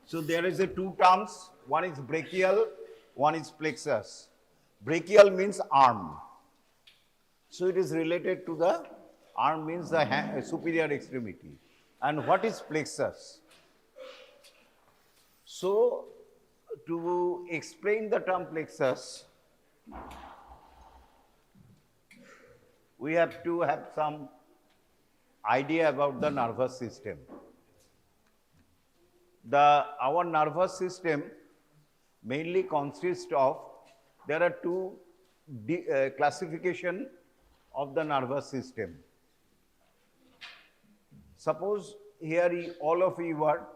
So there is a two terms. One is brachial, one is plexus. Brachial means arm. So it is related to the arm means the superior extremity. And what is plexus? So to explain the term plexus, we have to have some idea about the nervous system. Our nervous system mainly consists of, there are two classification of the nervous system. Suppose here all of you are,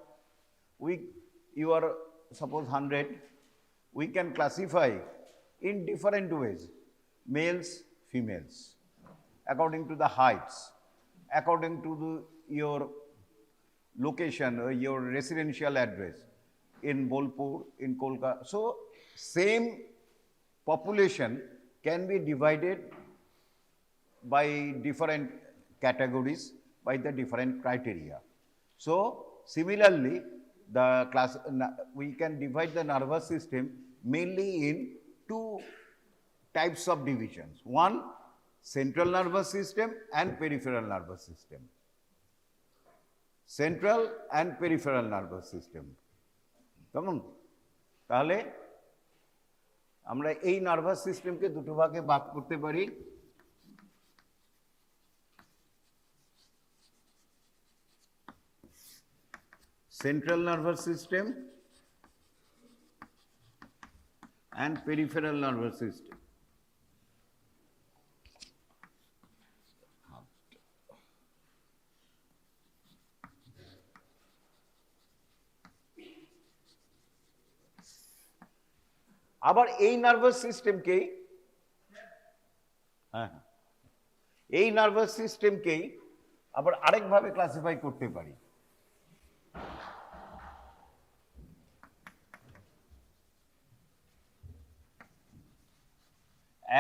you are suppose 100, we can classify in different ways, males, females, according to the heights, according to your location, your residential address in Bolpur, in Kolkata. So same population can be divided by different categories, by the different criteria. So similarly, we can divide the nervous system mainly in two types of divisions. One, central nervous system and peripheral nervous system. Central and peripheral nervous system. কেমন? তাহলে আমরা এই nervous সিস্টেমকে দুটো ভাগে ভাগ করতে পারি। Central nervous system and peripheral nervous system. আবার এই নার্ভাস সিস্টেমকেই আবার আরেকভাবে ক্লাসিফাই করতে পারি।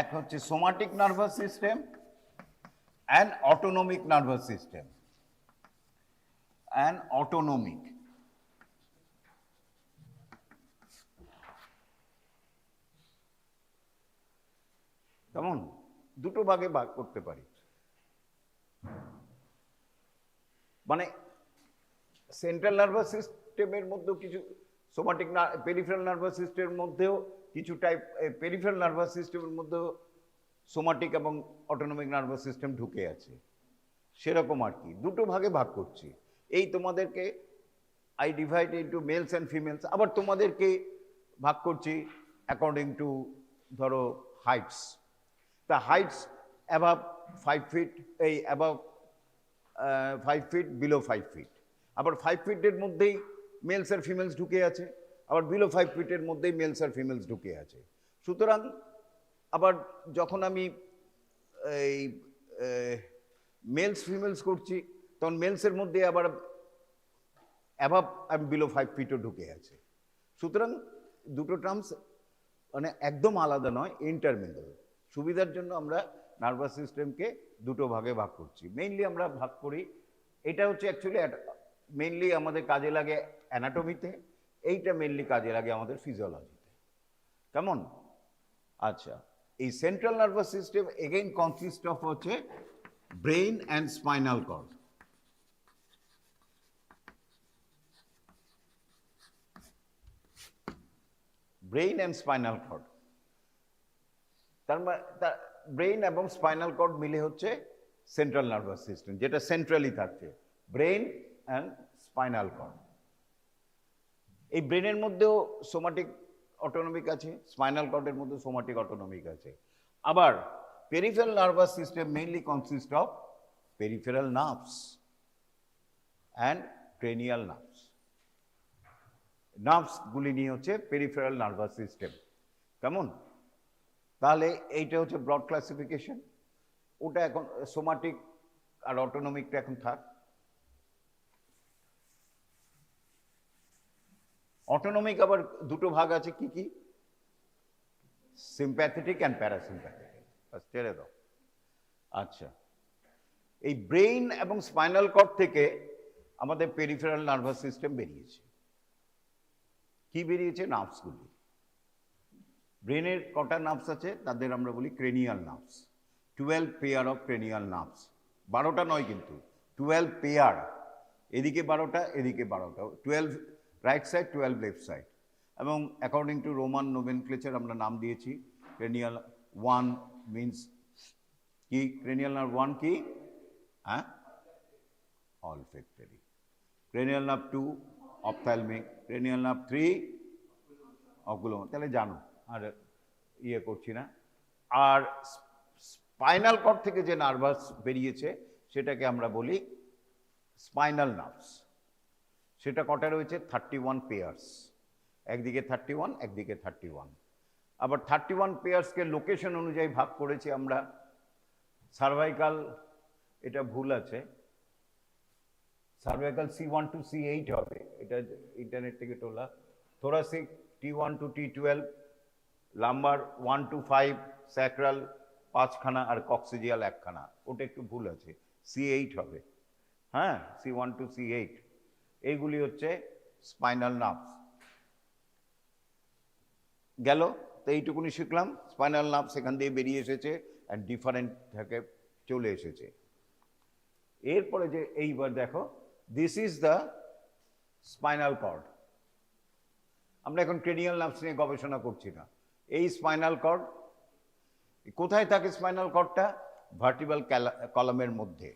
এক হচ্ছে somatic nervous system and autonomic nervous system. কেমন? দুটো ভাগে ভাগ করতে পারি। মানে সেন্ট্রাল নার্ভাস সিস্টেমের মধ্যেও কিছু সোমাটিক, পেরিফেরাল নার্ভাস সিস্টেমের মধ্যেও কিছু টাইপ, পেরিফেরাল নার্ভাস সিস্টেমের মধ্যেও সোমাটিক এবং অটোনমিক নার্ভাস সিস্টেম ঢুকে আছে, সেরকম আর কি দুটো ভাগে ভাগ করছি। এই তোমাদেরকে I divide into males and females, আবার তোমাদেরকে ভাগ করছি অ্যাকর্ডিং টু ধরো heights. The heights above 5 feet, above 5 feet, below 5 feet. আবার 5 ফিটের মধ্যেই মেলস আর ফিমেলস ঢুকে আছে, আবার বিলো 5 ফিটের মধ্যেই মেলস আর ফিমেলস ঢুকে আছে। সুতরাং আবার যখন আমি এই মেলস ফিমেলস করছি, তখন মেলসের মধ্যে আবার অ্যাভাব আর বিলো 5 ফিটও ঢুকে আছে। সুতরাং দুটো টার্মস মানে একদম আলাদা নয়, ইন্টারমিডিয়েট। সুবিধার জন্য আমরা নার্ভাস সিস্টেমকে দুটো ভাগে ভাগ করছি। মেইনলি আমরা ভাগ করি, এটা হচ্ছে অ্যাকচুয়ালি মেইনলি আমাদের কাজে লাগে অ্যানাটমিতে, এইটা মেইনলি কাজে লাগে আমাদের ফিজিওলজিতে। কেমন? আচ্ছা, এই central nervous system again consist of হচ্ছে brain and spinal cord. Brain and spinal cord, তার মানে ব্রেইন এবং স্পাইনাল কর্ড মিলে হচ্ছে সেন্ট্রাল নার্ভাস সিস্টেম, যেটা সেন্ট্রালি থাকছে, ব্রেইন অ্যান্ড স্পাইনাল কর্ড। এই ব্রেনের মধ্যেও সোমাটিক অটোনমিক আছে, স্পাইনাল কর্ডের মধ্যে সোমাটিক অটোনমিক আছে। আবার peripheral nervous system mainly consist of peripheral nerves and cranial nerves. নার্ভসগুলি নিয়ে হচ্ছে পেরিফেরাল নার্ভাস সিস্টেম। কেমন? তাহলে এইটা হচ্ছে ব্রড ক্লাসিফিকেশন। ওটা এখন সোমাটিক আর অটোনমিকটা এখন থাক। অটোনমিক আবার দুটো ভাগ আছে, কি কি? Sympathetic and parasympathetic. ছেড়ে দাও। আচ্ছা, এই ব্রেইন এবং স্পাইনাল কর্ড থেকে আমাদের পেরিফেরাল নার্ভাস সিস্টেম বেরিয়েছে। কি বেরিয়েছে? নার্ভসগুলি। ব্রেনের কটা নার্ভস আছে? তাদের আমরা বলি cranial nerves. 12 pair of cranial nerves. 12টা নয় কিন্তু, 12 পেয়ার। এদিকে 12টা, এদিকে 12টা, 12 রাইট সাইড, 12 লেফট সাইড। এবং অ্যাকর্ডিং টু রোমান নোমেনক্লেচার আমরা নাম দিয়েছি। ক্রেনিয়াল 1 মিনস কি? ক্রেনিয়াল নার্ভ 1 কি? হ্যাঁ, olfactory. Cranial nerve 2 ophthalmic, cranial nerve 3 oculomic. তাহলে জানো, আর ইয়ে করছি না। আর স্পাইনাল কর্ড থেকে যে নার্ভাস বেরিয়েছে সেটাকে আমরা বলি স্পাইনাল নার্ভস। সেটা কটা রয়েছে? 31 পেয়ার্স। একদিকে 31, একদিকে 31। আবার 31 পেয়ার্সকে লোকেশন অনুযায়ী ভাগ করেছি আমরা। সার্ভাইকাল, এটা ভুল আছে, সার্ভাইকাল C1 to C8 হবে, এটা ইন্টারনেট থেকে তোলা। Thoracic T1 to T12, lumbar 1 to 5, sacral 5খানা, আর কক্সিজিয়াল 1খানা। ওটা একটু ভুল আছে, C8 হবে। হ্যাঁ, C1 to C8। এইগুলি হচ্ছে স্পাইনাল নার্ভস। গেল তো, এইটুকুনি শিখলাম। স্পাইনাল নার্ভ সেখান দিয়ে বেরিয়ে এসেছে অ্যান্ড ডিফারেন্ট থেকে চলে এসেছে। এরপরে যে এইবার দেখো, this is the spinal cord. আমরা এখন ক্রেনিয়াল নার্ভস নিয়ে গবেষণা করছি না। এই স্পাইনাল কর্ড কোথায় থাকে? স্পাইনাল কর্ডটা ভার্টিব্রাল কলামের মধ্যে,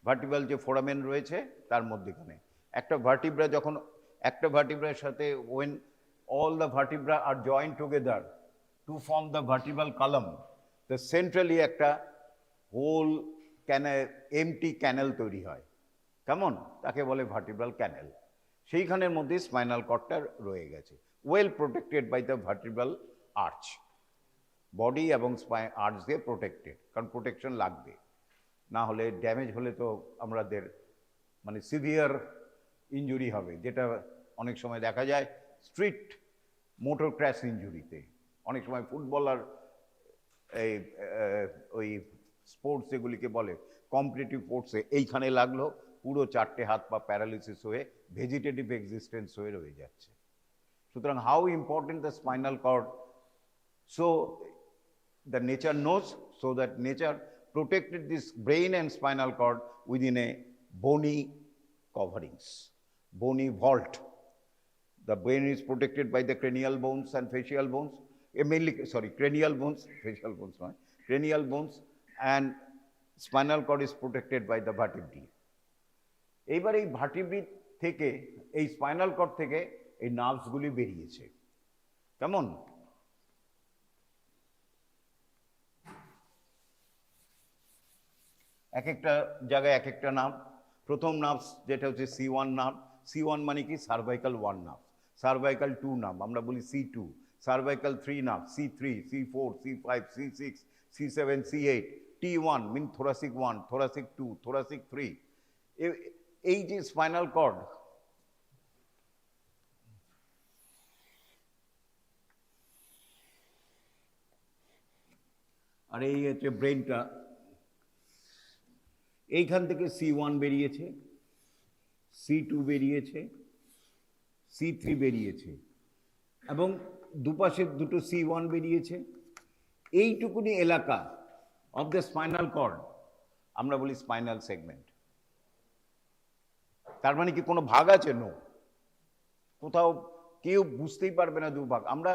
ভার্টিব্রাল যে ফোরামেন রয়েছে তার মধ্যেখানে। একটা ভার্টিব্রা যখন একটা ভার্টিব্রার সাথে when all the vertebrae are joined together to form the vertebral column, the centrally একটা হোল এমটি ক্যানেল তৈরি হয়। কেমন? তাকে বলে ভার্টিব্রাল ক্যানেল। সেইখানের মধ্যে স্পাইনাল কর্ডটা রয়ে গেছে, well protected by the vertebral arch. Body এবং আর্চ দিয়ে প্রোটেক্টেড, কারণ প্রোটেকশন লাগবে, না হলে ড্যামেজ হলে তো আমাদের মানে সিভিয়ার ইনজুরি হবে, যেটা অনেক সময় দেখা যায় স্ট্রিট মোটর ক্র্যাশ ইনজুরিতে। অনেক সময় ফুটবলার এই ওই স্পোর্টস যেগুলিকে বলে কম্পিটিটিভ স্পোর্টসে, এইখানে লাগলো, পুরো 4টে হাত পা প্যারালিসিস হয়ে ভেজিটেটিভ এক্সিস্টেন্স হয়ে রয়ে যাচ্ছে। সুতরাং how important the spinal cord, so the nature knows, so that nature protected this brain and spinal cord within a bony coverings, bony vault. The brain is protected by the cranial bones and facial bones, mainly, sorry, cranial bones, facial bones, no, cranial bones, and spinal cord is protected by the vertebrae. এইবার এই ভার্টিব্রি থেকে, এই spinal cord থেকে এই নার্ভসগুলি বেরিয়েছে। কেমন? এক একটা জায়গায় এক একটা নার্ভ। প্রথম নার্ভ যেটা হচ্ছে C1 নার্ভ। C1 মানে কি? Cervical 1 nerve. সার্ভাইকাল 2 নার্ভ আমরা বলি C2। Cervical 3 nerve C3, C4, C5, C6, C7, C8। T1 মিন থোরাসিক 1, থোরাসিক 2, থোরাসিক 3। এই যে স্পাইনাল কর্ড, আর এই হচ্ছে ব্রেনটা, এইখান থেকে C1 বেরিয়েছে, C2 বেরিয়েছে, C3 বেরিয়েছে, এবং দুপাশে দুটো C1 বেরিয়েছে। এইটুকুনি এলাকা অফ দ্য স্পাইনাল কর্ড আমরা বলি স্পাইনাল সেগমেন্ট। তার মানে কি কোনো ভাগ আছে? নো। কোথাও কেউ বুঝতেই পারবে না দুভাগ। আমরা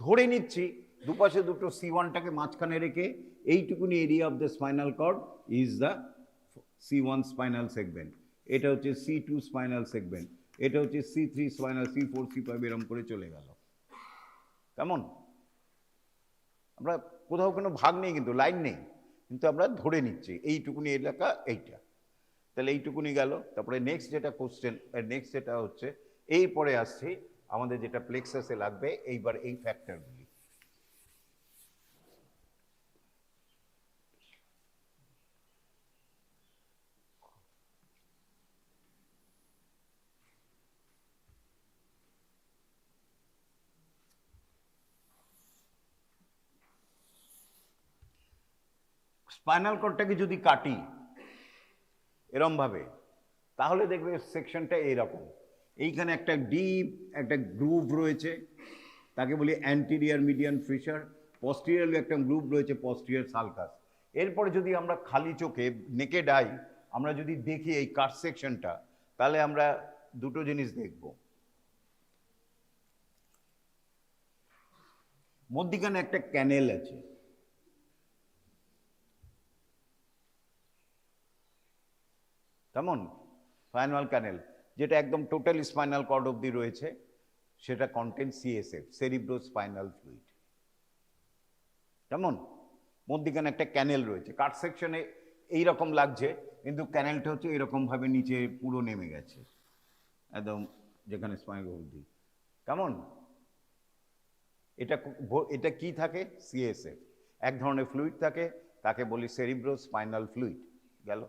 ধরে নিচ্ছি দুপাশে দুটো C1টাকে মাঝখানে রেখে এইটুকুনি area of the spinal cord is the C1 spinal segment. এটা হচ্ছে C2 স্পাইনাল সেগমেন্ট, এটা হচ্ছে C3 স্পাইনাল, C4, C5 এরকম করে চলে গেল। কেমন? আমরা কোথাও কোনো ভাগ নেই, কিন্তু লাইন নেই, কিন্তু আমরা ধরে নিচ্ছি এইটুকুনি এলাকা এইটা। তাহলে এইটুকুনি গেল। তারপরে নেক্সট যেটা কোশ্চেন, নেক্সট যেটা হচ্ছে, এই পরে আসছি আমাদের যেটা প্লেক্সাসে লাগবে এইবার এই ফ্যাক্টরগুলি। স্পাইনাল কর্ডটাকে যদি কাটি এরম ভাবে, তাহলে দেখবে সেকশনটা এইরকম। এইখানে একটা ডিপ একটা গ্রুভ রয়েছে, তাকে বলি অ্যান্টিরিয়ার মিডিয়ান ফিশার। পস্টিরিয়ারলি একটা গ্রুভ রয়েছে, পস্টিরিয়ার সালকাস। এরপরে যদি আমরা খালি চোখে নেকেড আই আমরা যদি দেখি এই কাট সেকশনটা, তাহলে আমরা দুটো জিনিস দেখব। মধ্যিখানে একটা ক্যানেল আছে, কেমন? স্পাইনাল ক্যানেল, যেটা একদম টোটাল স্পাইনাল কর্ড অব্দি রয়েছে, সেটা contain CSF, cerebro spinal fluid. কেমন? মধ্যিখানে একটা ক্যানেল রয়েছে, কাট সেকশনে এইরকম লাগছে, কিন্তু ক্যানেলটা হচ্ছে এরকমভাবে নিচে পুরো নেমে গেছে একদম, যেখানে স্পাইনাল অব্দি। কেমন? এটা কি থাকে? সিএসএফ, এক ধরনের ফ্লুইড থাকে, তাকে বলি সেরিব্রো স্পাইনাল ফ্লুইড। গেল।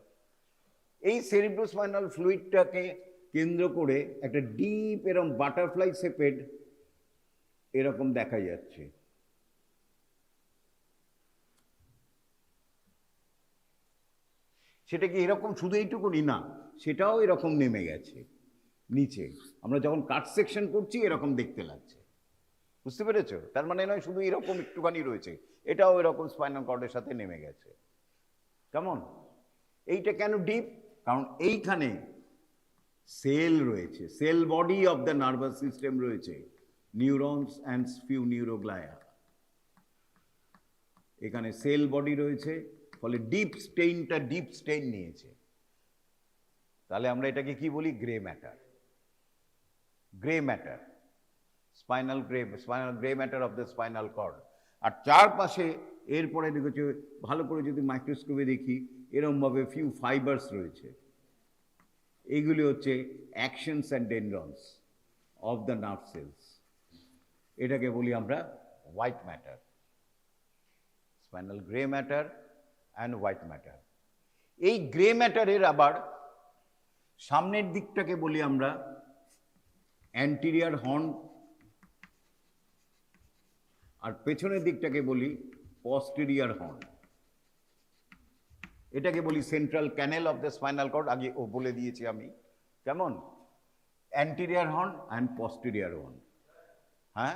এই সেরিব্রো স্পাইনাল ফ্লুইডটাকে কেন্দ্র করে একটা ডিপ এরকম বাটারফ্লাই শেপেড এরকম দেখা যাচ্ছে। সেটা কি এরকম শুধু এইটুকুনি না, সেটাও এরকম নেমে গেছে নিচে। আমরা যখন কাট সেকশন করছি এরকম দেখতে লাগছে, বুঝতে পেরেছো? তার মানে নয় শুধু এরকম একটুখানি রয়েছে, এটাও এরকম স্পাইনাল কর্ডের সাথে নেমে গেছে। কেমন? এইটা কেন ডিপ? কারণ এইখানে সেল রয়েছে, sell body of the nervous system রয়েছে, নিউরনস অ্যান্ড ফিউ নিউরোগ্লায়া। এখানে সেল বডি রয়েছে, ফলে ডিপ স্টেইন নিয়েছে। তাহলে আমরা এটাকে কি বলি? Grey matter. Grey matter, spinal grey matter of the spinal cord. আর চারপাশে এরপরে দেখেছো, ভালো করে যদি মাইক্রোস্কোপে দেখি, এরকমভাবে ফিউ ফাইবার্স রয়েছে। এইগুলি হচ্ছে axons and dendrons of the nerve cells. এটাকে বলি আমরা white matter, spinal grey matter and white matter. এই গ্রে ম্যাটারের আবার সামনের দিকটাকে বলি আমরা অ্যান্টিরিয়ার হর্ন, আর পেছনের দিকটাকে বলি পস্টেরিয়ার হর্ন। এটাকে বলি central canal of the spinal cord, আগে বলে দিয়েছি আমি। কেমন? Anterior horn and posterior horn. হ্যাঁ,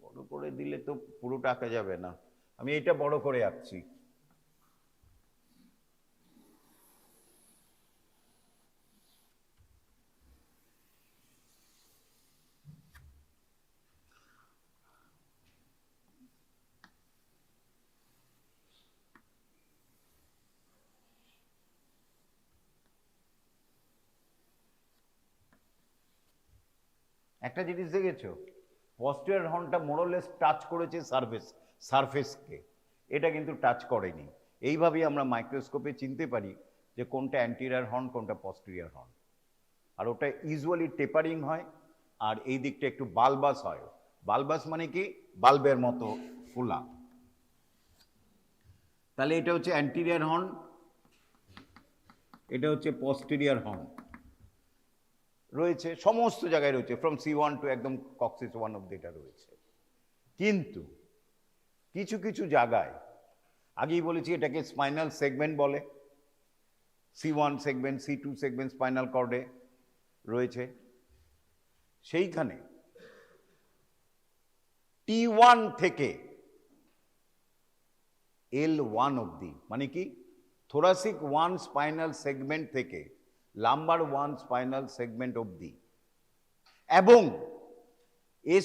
বড় করে দিলে তো পুরোটা আঁকা যাবে না, আমি এটা বড় করে আঁকছি। একটা জিনিস দেখেছো, পস্টেরিয়র হর্নটা মোরলেস টাচ করেছে সারফেসকে, এটা কিন্তু টাচ করেনি। এইভাবেই আমরা মাইক্রোস্কোপে চিনতে পারি যে কোনটা অ্যান্টিরিয়র হর্ন, কোনটা পস্টেরিয়র হর্ন। আর ওটা ইউজুয়ালি টেপারিং হয়, আর এই দিকটা একটু বালবাস হয়। বালবাস মানে কি? বাল্বের মতো ফোলা। তাহলে এটা হচ্ছে অ্যান্টিরিয়র হর্ন, এটা হচ্ছে পস্টেরিয়র হর্ন। রয়েছে সমস্ত জায়গায় রয়েছে, ফ্রম C1 টু একদম কক্সিস 1 অব্দি এটা রয়েছে। কিন্তু কিছু কিছু জায়গায়, আগেই বলেছি এটাকে স্পাইনাল সেগমেন্ট বলে, C1 segment, C2 segment spinal কর্ডে রয়েছে। সেইখানে T1 থেকে L1 অব্দি, মানে কি থোরাসিক 1 স্পাইনাল সেগমেন্ট থেকে লাম্বার 1 স্পাইনাল সেগমেন্ট অব্দি, এবং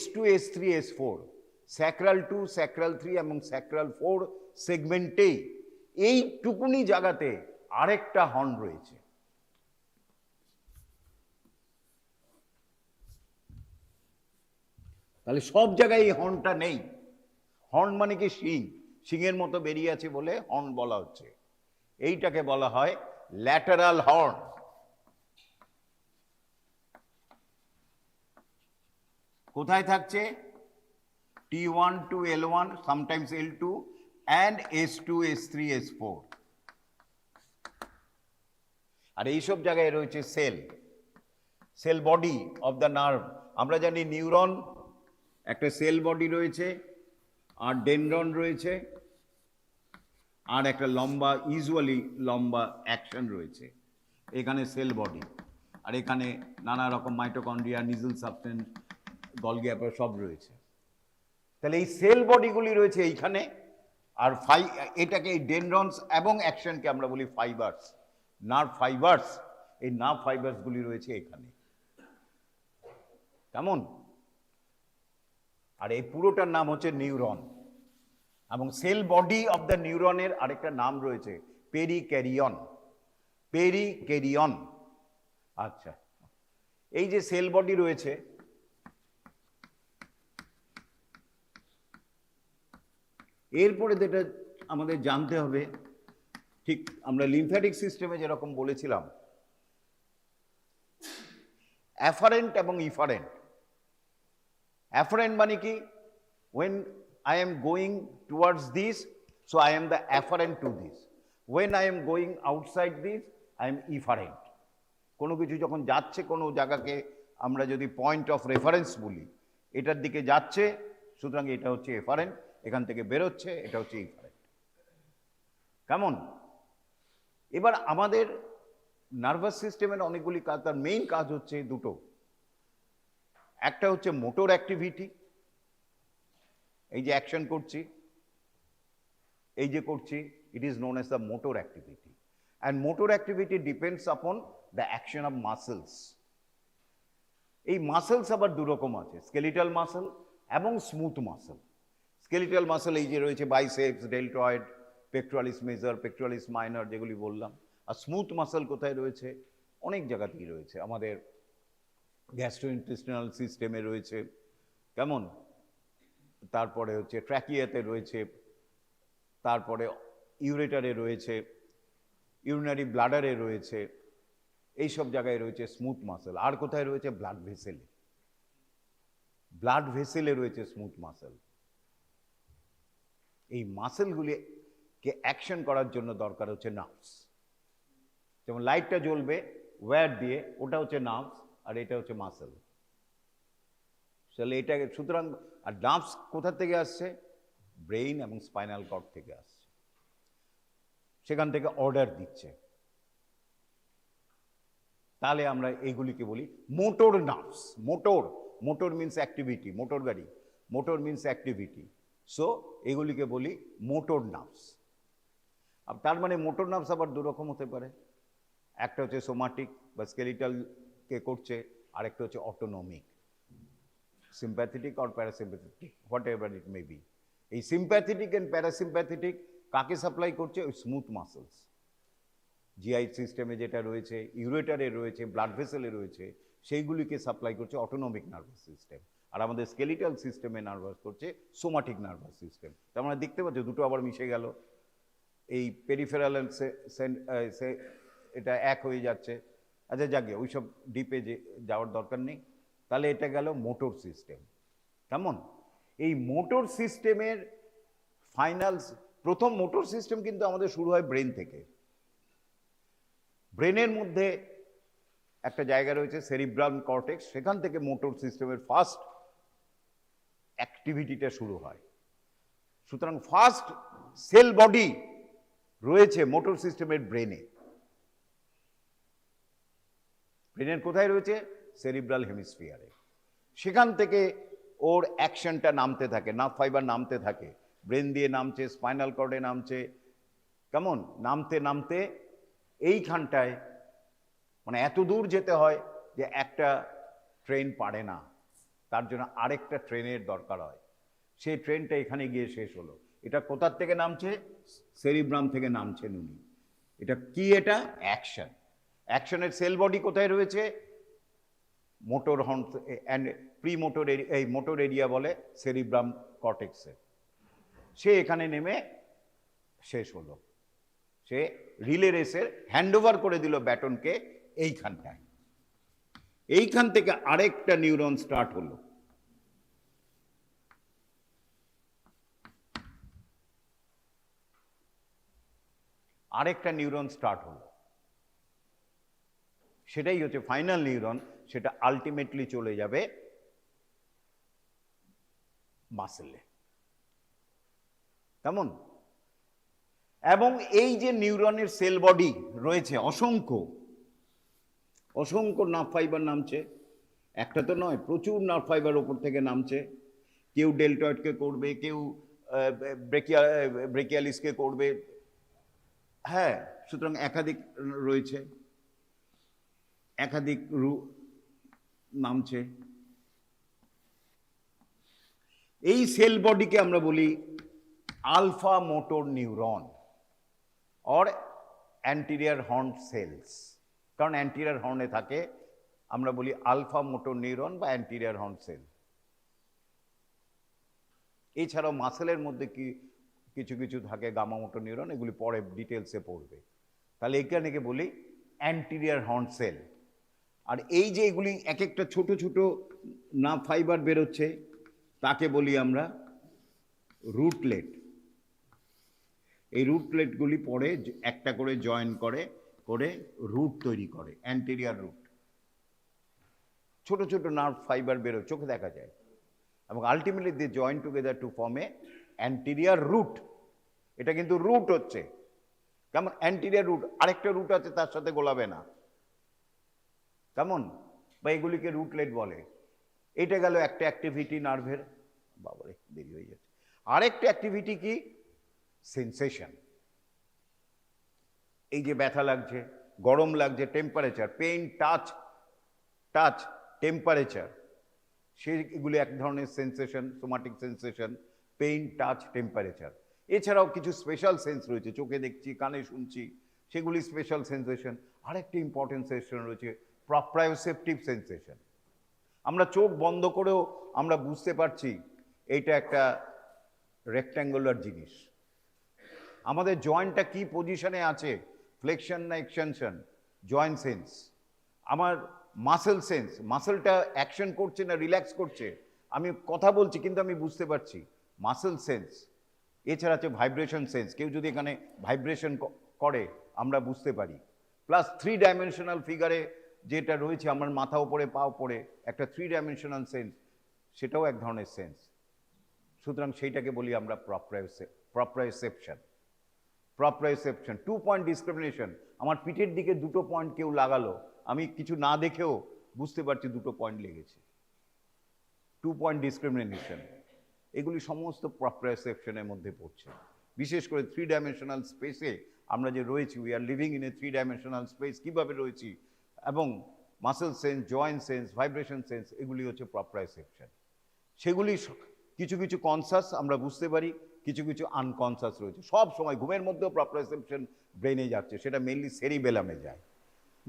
S2 S3 S4 sacral 2 sacral 3 এবং স্যাক্রাল 4 সেগমেন্টে এইটুকুনি জায়গাতে আরেকটা হর্ন রয়েছে। তাহলে সব জায়গায় এই হর্নটা নেই। হর্ন মানে কি? শিং, শিংয়ের মতো বেরিয়ে আছে বলে হর্ন বলা হচ্ছে। এইটাকে বলা হয় ল্যাটারাল হর্ন। কোথায় থাকছে? T1 to L1, sometimes L2, and S2 S3 S4। আর এইসব জায়গায় রয়েছে sell body of the nerve. আমরা জানি নিউরন একটা সেল বডি রয়েছে, আর ডেনড্রন রয়েছে, আর একটা লম্বা, ইউজুয়ালি লম্বা অ্যাকশন রয়েছে। এখানে সেল বডি। আর এখানে নানা রকম mitochondria, Nigel substance, Golgi apparatus সব রয়েছে। তাহলে এই সেল বডিগুলি রয়েছে এইখানে, আর এটাকে এই ডেনড্রনস এবং অ্যাকশনকে আমরা বলি ফাইবার্স, নার্ভ ফাইবার্স। এই নার্ভ ফাইবার্সগুলি রয়েছে এখানে, কেমন? আর এই পুরোটার নাম হচ্ছে নিউরন, এবং সেল বডি অফ দ্য নিউরনের আরেকটা নাম রয়েছে পেরিক্যারিয়ন। পেরিক্যারিয়ন। আচ্ছা, এই যে সেল বডি রয়েছে, এরপরে যেটা আমাদের জানতে হবে, ঠিক আমরা লিম্ফ্যাটিক সিস্টেমে যেরকম বলেছিলাম, অ্যাফারেন্ট এবং ইফারেন্ট। অ্যাফারেন্ট মানে কি? when I am going towards this, so I am the afferent to this. When I am going outside this, I am efferent. কোনো কিছু যখন যাচ্ছে, কোনো জায়গাকে আমরা যদি পয়েন্ট অফ রেফারেন্স বলি, এটার দিকে যাচ্ছে, সুতরাং এটা হচ্ছে এফারেন্ট, এখান থেকে বেরোচ্ছে, এটা হচ্ছে ইফারেন্ট। কেমন? এবার আমাদের নার্ভাস সিস্টেমের অনেকগুলি কাজ, তার মেইন কাজ হচ্ছে দুটো। একটা হচ্ছে মোটর অ্যাক্টিভিটি, এই যে অ্যাকশন করছি, এই যে করছি, it is known as the motor activity. And motor activity depends upon the action of muscles. এই মাসেলস আবার দুরকম আছে, স্কেলিটাল মাসেল এবং স্মুথ মাসেল। স্কেলিটাল মাসেল এই যে রয়েছে biceps, deltoid, pectoralis major, pectoralis minor, যেগুলি বললাম। আর স্মুথ মাসেল কোথায় রয়েছে? অনেক জায়গাতেই রয়েছে, আমাদের গ্যাস্ট্রোইন্টেস্টিনাল সিস্টেমে রয়েছে, কেমন? তারপরে হচ্ছে ট্র্যাকিয়াতে রয়েছে, তারপরে ইউরেটারে রয়েছে, ইউরিনারি ব্লাডারে রয়েছে, এইসব জায়গায় রয়েছে স্মুথ মাসেল। আর কোথায় রয়েছে? ব্লাড ভেসেলে। ব্লাড ভেসেলে রয়েছে স্মুথ মাসেল। এই মাসেলগুলিকে অ্যাকশন করার জন্য দরকার হচ্ছে নার্ভস। যেমন লাইটটা জ্বলবে ওয়্যার দিয়ে, ওটা হচ্ছে নার্ভস, আর এটা হচ্ছে মাসেল। তাহলে এটাকে, সুতরাং, আর নার্ভস কোথা থেকে আসছে? ব্রেইন এবং স্পাইনাল কর্ড থেকে আসছে, সেখান থেকে অর্ডার দিচ্ছে। তাহলে আমরা এইগুলিকে বলি motor nerves. Motor, motor means activity, motor গাড়ি, মোটর মিনস অ্যাক্টিভিটি। সো এগুলিকে বলি মোটর নার্ভস। আর তার মানে মোটর নার্ভস আবার দুরকম হতে পারে। একটা হচ্ছে সোমাটিক বা স্কেলিটালকে করছে, আরেকটা হচ্ছে autonomic, sympathetic or parasympathetic, whatever it may be. এই sympathetic and parasympathetic কাকে সাপ্লাই করছে? ওই স্মুথ মাসেলস। জিআই সিস্টেমে যেটা রয়েছে, ইউরেটারে রয়েছে, ব্লাড ভেসেলে রয়েছে, সেইগুলিকে সাপ্লাই করছে অটোনমিক নার্ভাস সিস্টেম। আর আমাদের স্কেলিটাল সিস্টেমে নার্ভাস করছে সোমাটিক নার্ভাস সিস্টেম। তার মানে দেখতে পাচ্ছ দুটো আবার মিশে গেল। এই পেরিফেরাল এটা এক হয়ে যাচ্ছে। আচ্ছা, যাকে ওইসব ডিপে যাওয়ার দরকার নেই। তাহলে এটা গেল মোটর সিস্টেম। কেমন? এই মোটর সিস্টেমের প্রথম মোটর সিস্টেম কিন্তু আমাদের শুরু হয় ব্রেন থেকে। ব্রেনের মধ্যে একটা জায়গা রয়েছে সেরিব্রাল কর্টেক্স, সেখান থেকে মোটর সিস্টেমের ফার্স্ট অ্যাক্টিভিটিটা শুরু হয়। সুতরাং ফার্স্ট সেল বডি রয়েছে মোটর সিস্টেমের ব্রেনে। ব্রেনের কোথায় রয়েছে? সেরিব্রাল হেমিস্ফিয়ারে। সেখান থেকে ওর অ্যাকশনটা নামতে থাকে, নার্ভ ফাইবার নামতে থাকে, ব্রেন দিয়ে নামছে, স্পাইনাল কর্ডে নামছে, কেমন? নামতে নামতে এইখানটায়, মানে এত দূর যেতে হয় যে একটা ট্রেন পারে না, তার জন্য আরেকটা ট্রেনের দরকার হয়। সেই ট্রেনটা এখানে গিয়ে শেষ হলো। এটা কোথার থেকে নামছে? সেরিব্রাম থেকে নামছে নুনি। এটা কি? এটা অ্যাকশন। অ্যাকশনের সেল বডি কোথায় রয়েছে? মোটর হর্ন অ্যান্ড প্রিমোটর, এই মোটর এরিয়া বলে সেরিব্রাম কর্টেক্সে। সে এখানে নেমে শেষ হলো। সে রিলে রেসের হ্যান্ডওভার করে দিল ব্যাটনকে এইখানটায়। এইখান থেকে আরেকটা নিউরন স্টার্ট হলো। আরেকটা নিউরন স্টার্ট হলো, সেটাই হচ্ছে ফাইনাল নিউরন। সেটা আলটিমেটলি চলে যাবে মাসেলে, কেমন? এবং এই যে নিউরনের সেল বডি রয়েছে অসংখ্য, অসংখ্য নার্ভ ফাইবার নামছে, একটা তো নয়, প্রচুর নার্ভ ফাইবার ওপর থেকে নামছে। কেউ ডেল্টয়েডকে করবে, কেউ ব্রেকিয়ালিসকে করবে, হ্যাঁ। সুতরাং একাধিক রয়েছে, একাধিক নামছে। এই সেল বডিকে আমরা বলি alpha motor neuron or anterior horn cells, কারণ অ্যান্টিরিয়ার হর্নে থাকে, আমরা বলি আলফা মোটর নিউরন বা অ্যান্টিরিয়ার হর্ন সেল। এছাড়াও মাসেলের মধ্যে কিছু কিছু থাকে গামা মোটর নিউরন, এগুলি পরে ডিটেলসে পড়বে। তাহলে এখানে বলি অ্যান্টিরিয়ার হর্ন সেল। আর এই যে এগুলি এক একটা ছোট ছোট নার্ভ ফাইবার বেরোচ্ছে, তাকে বলি আমরা রুটলেট। এই রুটলেটগুলি পরে একটা করে জয়েন করে রুট তৈরি করে, অ্যান্টেরিয়ার রুট। ছোট ছোট নার্ভ ফাইবার বেরোয়, চোখে দেখা যায়, এবং ultimately they join together to form a anterior root. এটা কিন্তু রুট হচ্ছে, কেমন অ্যান্টেরিয়ার রুট, আরেকটা রুট আছে তার সাথে গোলাবে না, কেমন, বা এগুলিকে রুটলেট বলে। এটা গেল একটা অ্যাক্টিভিটি নার্ভের, বাবারে দেরি হয়ে যাচ্ছে। আরেকটা অ্যাক্টিভিটি কি, সেন্সেশন। এই যে ব্যথা লাগছে, গরম লাগছে, টেম্পারেচার, পেইন, টাচ, টেম্পারেচার, সেগুলি এক ধরনের sensation, somatic sensation, pain, touch, temperature. এছাড়াও কিছু স্পেশাল সেন্স রয়েছে, চোখে দেখছি, কানে শুনছি, সেগুলি স্পেশাল সেন্সেশন। আরেকটি ইম্পর্টেন্ট সেন্সেশন রয়েছে প্রপ্রায়োসেপটিভ সেন্সেশন। আমরা চোখ বন্ধ করেও আমরা বুঝতে পারছি এইটা একটা রেক্ট্যাঙ্গুলার জিনিস। আমাদের জয়েন্টটা কি পজিশনে আছে, ফ্লেকশন না এক্সটেনশন, জয়েন্ট সেন্স। আমার মাসেল সেন্স, মাসেলটা অ্যাকশন করছে না রিল্যাক্স করছে, আমি কথা বলছি কিন্তু আমি বুঝতে পারছি, মাসেল সেন্স। এছাড়া আছে ভাইব্রেশন সেন্স, কেউ যদি এখানে ভাইব্রেশন করে আমরা বুঝতে পারি। প্লাস 3 ডাইমেনশনাল ফিগারে যেটা রয়েছে, আমার মাথা উপরে পা উপরে একটা 3 ডাইমেনশনাল সেন্স, সেটাও এক ধরনের সেন্স। সুতরাং সেইটাকে বলি আমরা প্রপ্রায়োসেপশন। 2 পয়েন্ট ডিসক্রিমিনেশন, আমার পিঠের দিকে দুটো পয়েন্ট কেউ লাগালো, আমি কিছু না দেখেও বুঝতে পারছি দুটো পয়েন্ট লেগেছে, 2 পয়েন্ট ডিসক্রিমিনেশন। এগুলি সমস্ত প্রপ্রায়োসেপশনের মধ্যে পড়ছে। বিশেষ করে 3 ডাইমেনশনাল স্পেসে আমরা যে রয়েছি, we are living in a 3 dimensional space, কীভাবে রয়েছি, এবং muscle sense, joint sense, vibration sense, এগুলি হচ্ছে প্রপ্রায়োসেপশন। সেগুলি কিছু কিছু কনসাস আমরা বুঝতে পারি, কিছু কিছু আনকনসাস রয়েছে। সব সময় ঘুমের মধ্যেও প্রপ্রায়োসেপশন ব্রেনে যাচ্ছে, সেটা মেইনলি সেরিবেলামে যায়।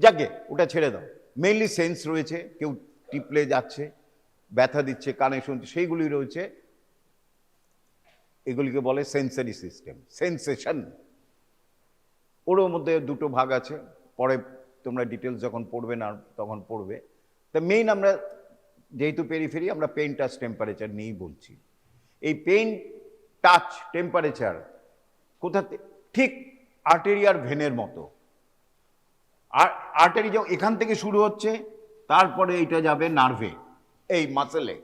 যাকে ওটা ছেড়ে দাও, মেইনলি সেন্স রয়েছে, কেউ টিপলে যাচ্ছে, ব্যথা দিচ্ছে, কানে শুনছে, সেইগুলি রয়েছে, এগুলিকে বলে সেন্সারি সিস্টেম, সেন্সেশন। ওর মধ্যে দুটো ভাগ আছে, পরে তোমরা ডিটেলস যখন পড়বে না তখন পড়বে। তা মেইন আমরা যেহেতু পেরিফেরি, আমরা পেইন, টাচ, টেম্পারেচার নিয়েই বলছি। এই পেইন, টাচ, টেম্পারেচার কোথাতে, ঠিক আর্টেরিয়ার ভেনের মতো। আর আর্টারি যখন এখান থেকে শুরু হচ্ছে, তারপরে এটা যাবে নার্ভে, এই মাসেলে।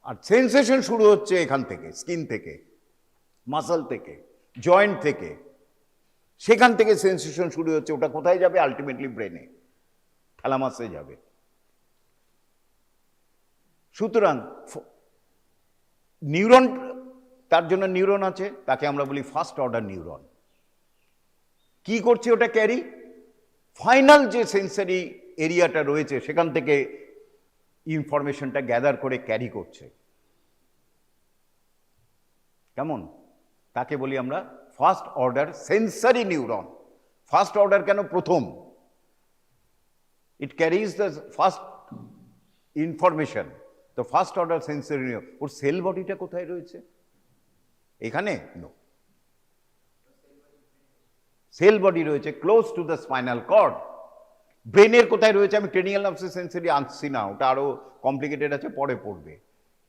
আর সেন্সেশন শুরু হচ্ছে এখান থেকে, স্কিন থেকে, মাসল থেকে, জয়েন্ট থেকে, সেখান থেকে সেন্সেশন শুরু হচ্ছে। ওটা কোথায় যাবে, আলটিমেটলি ব্রেনে, থ্যালামাসে যাবে। সুতরাং নিউরন, তার জন্য নিউরন আছে, তাকে আমরা বলি ফার্স্ট অর্ডার নিউরন। কি করছে ওটা, ক্যারি, ফাইনাল যে সেন্সারি এরিয়াটা রয়েছে সেখান থেকে ইনফরমেশনটা গ্যাদার করে ক্যারি করছে, কেমন, তাকে বলি আমরা first order sensory neuron. First order কেন, প্রথম, it carries the first information, তো ফার্স্ট অর্ডার সেন্সারি নিউরন। ওর সেল বডিটা কোথায় রয়েছে, এখানে নো, সেল বডি রয়েছে close to the spinal cord. ব্রেনের কোথায় রয়েছে, আমি ক্রেনিয়াল নার্ভাস সেন্সরি আনছি না, ওটা আরো কমপ্লিকেটেড আছে, পরে পড়বে।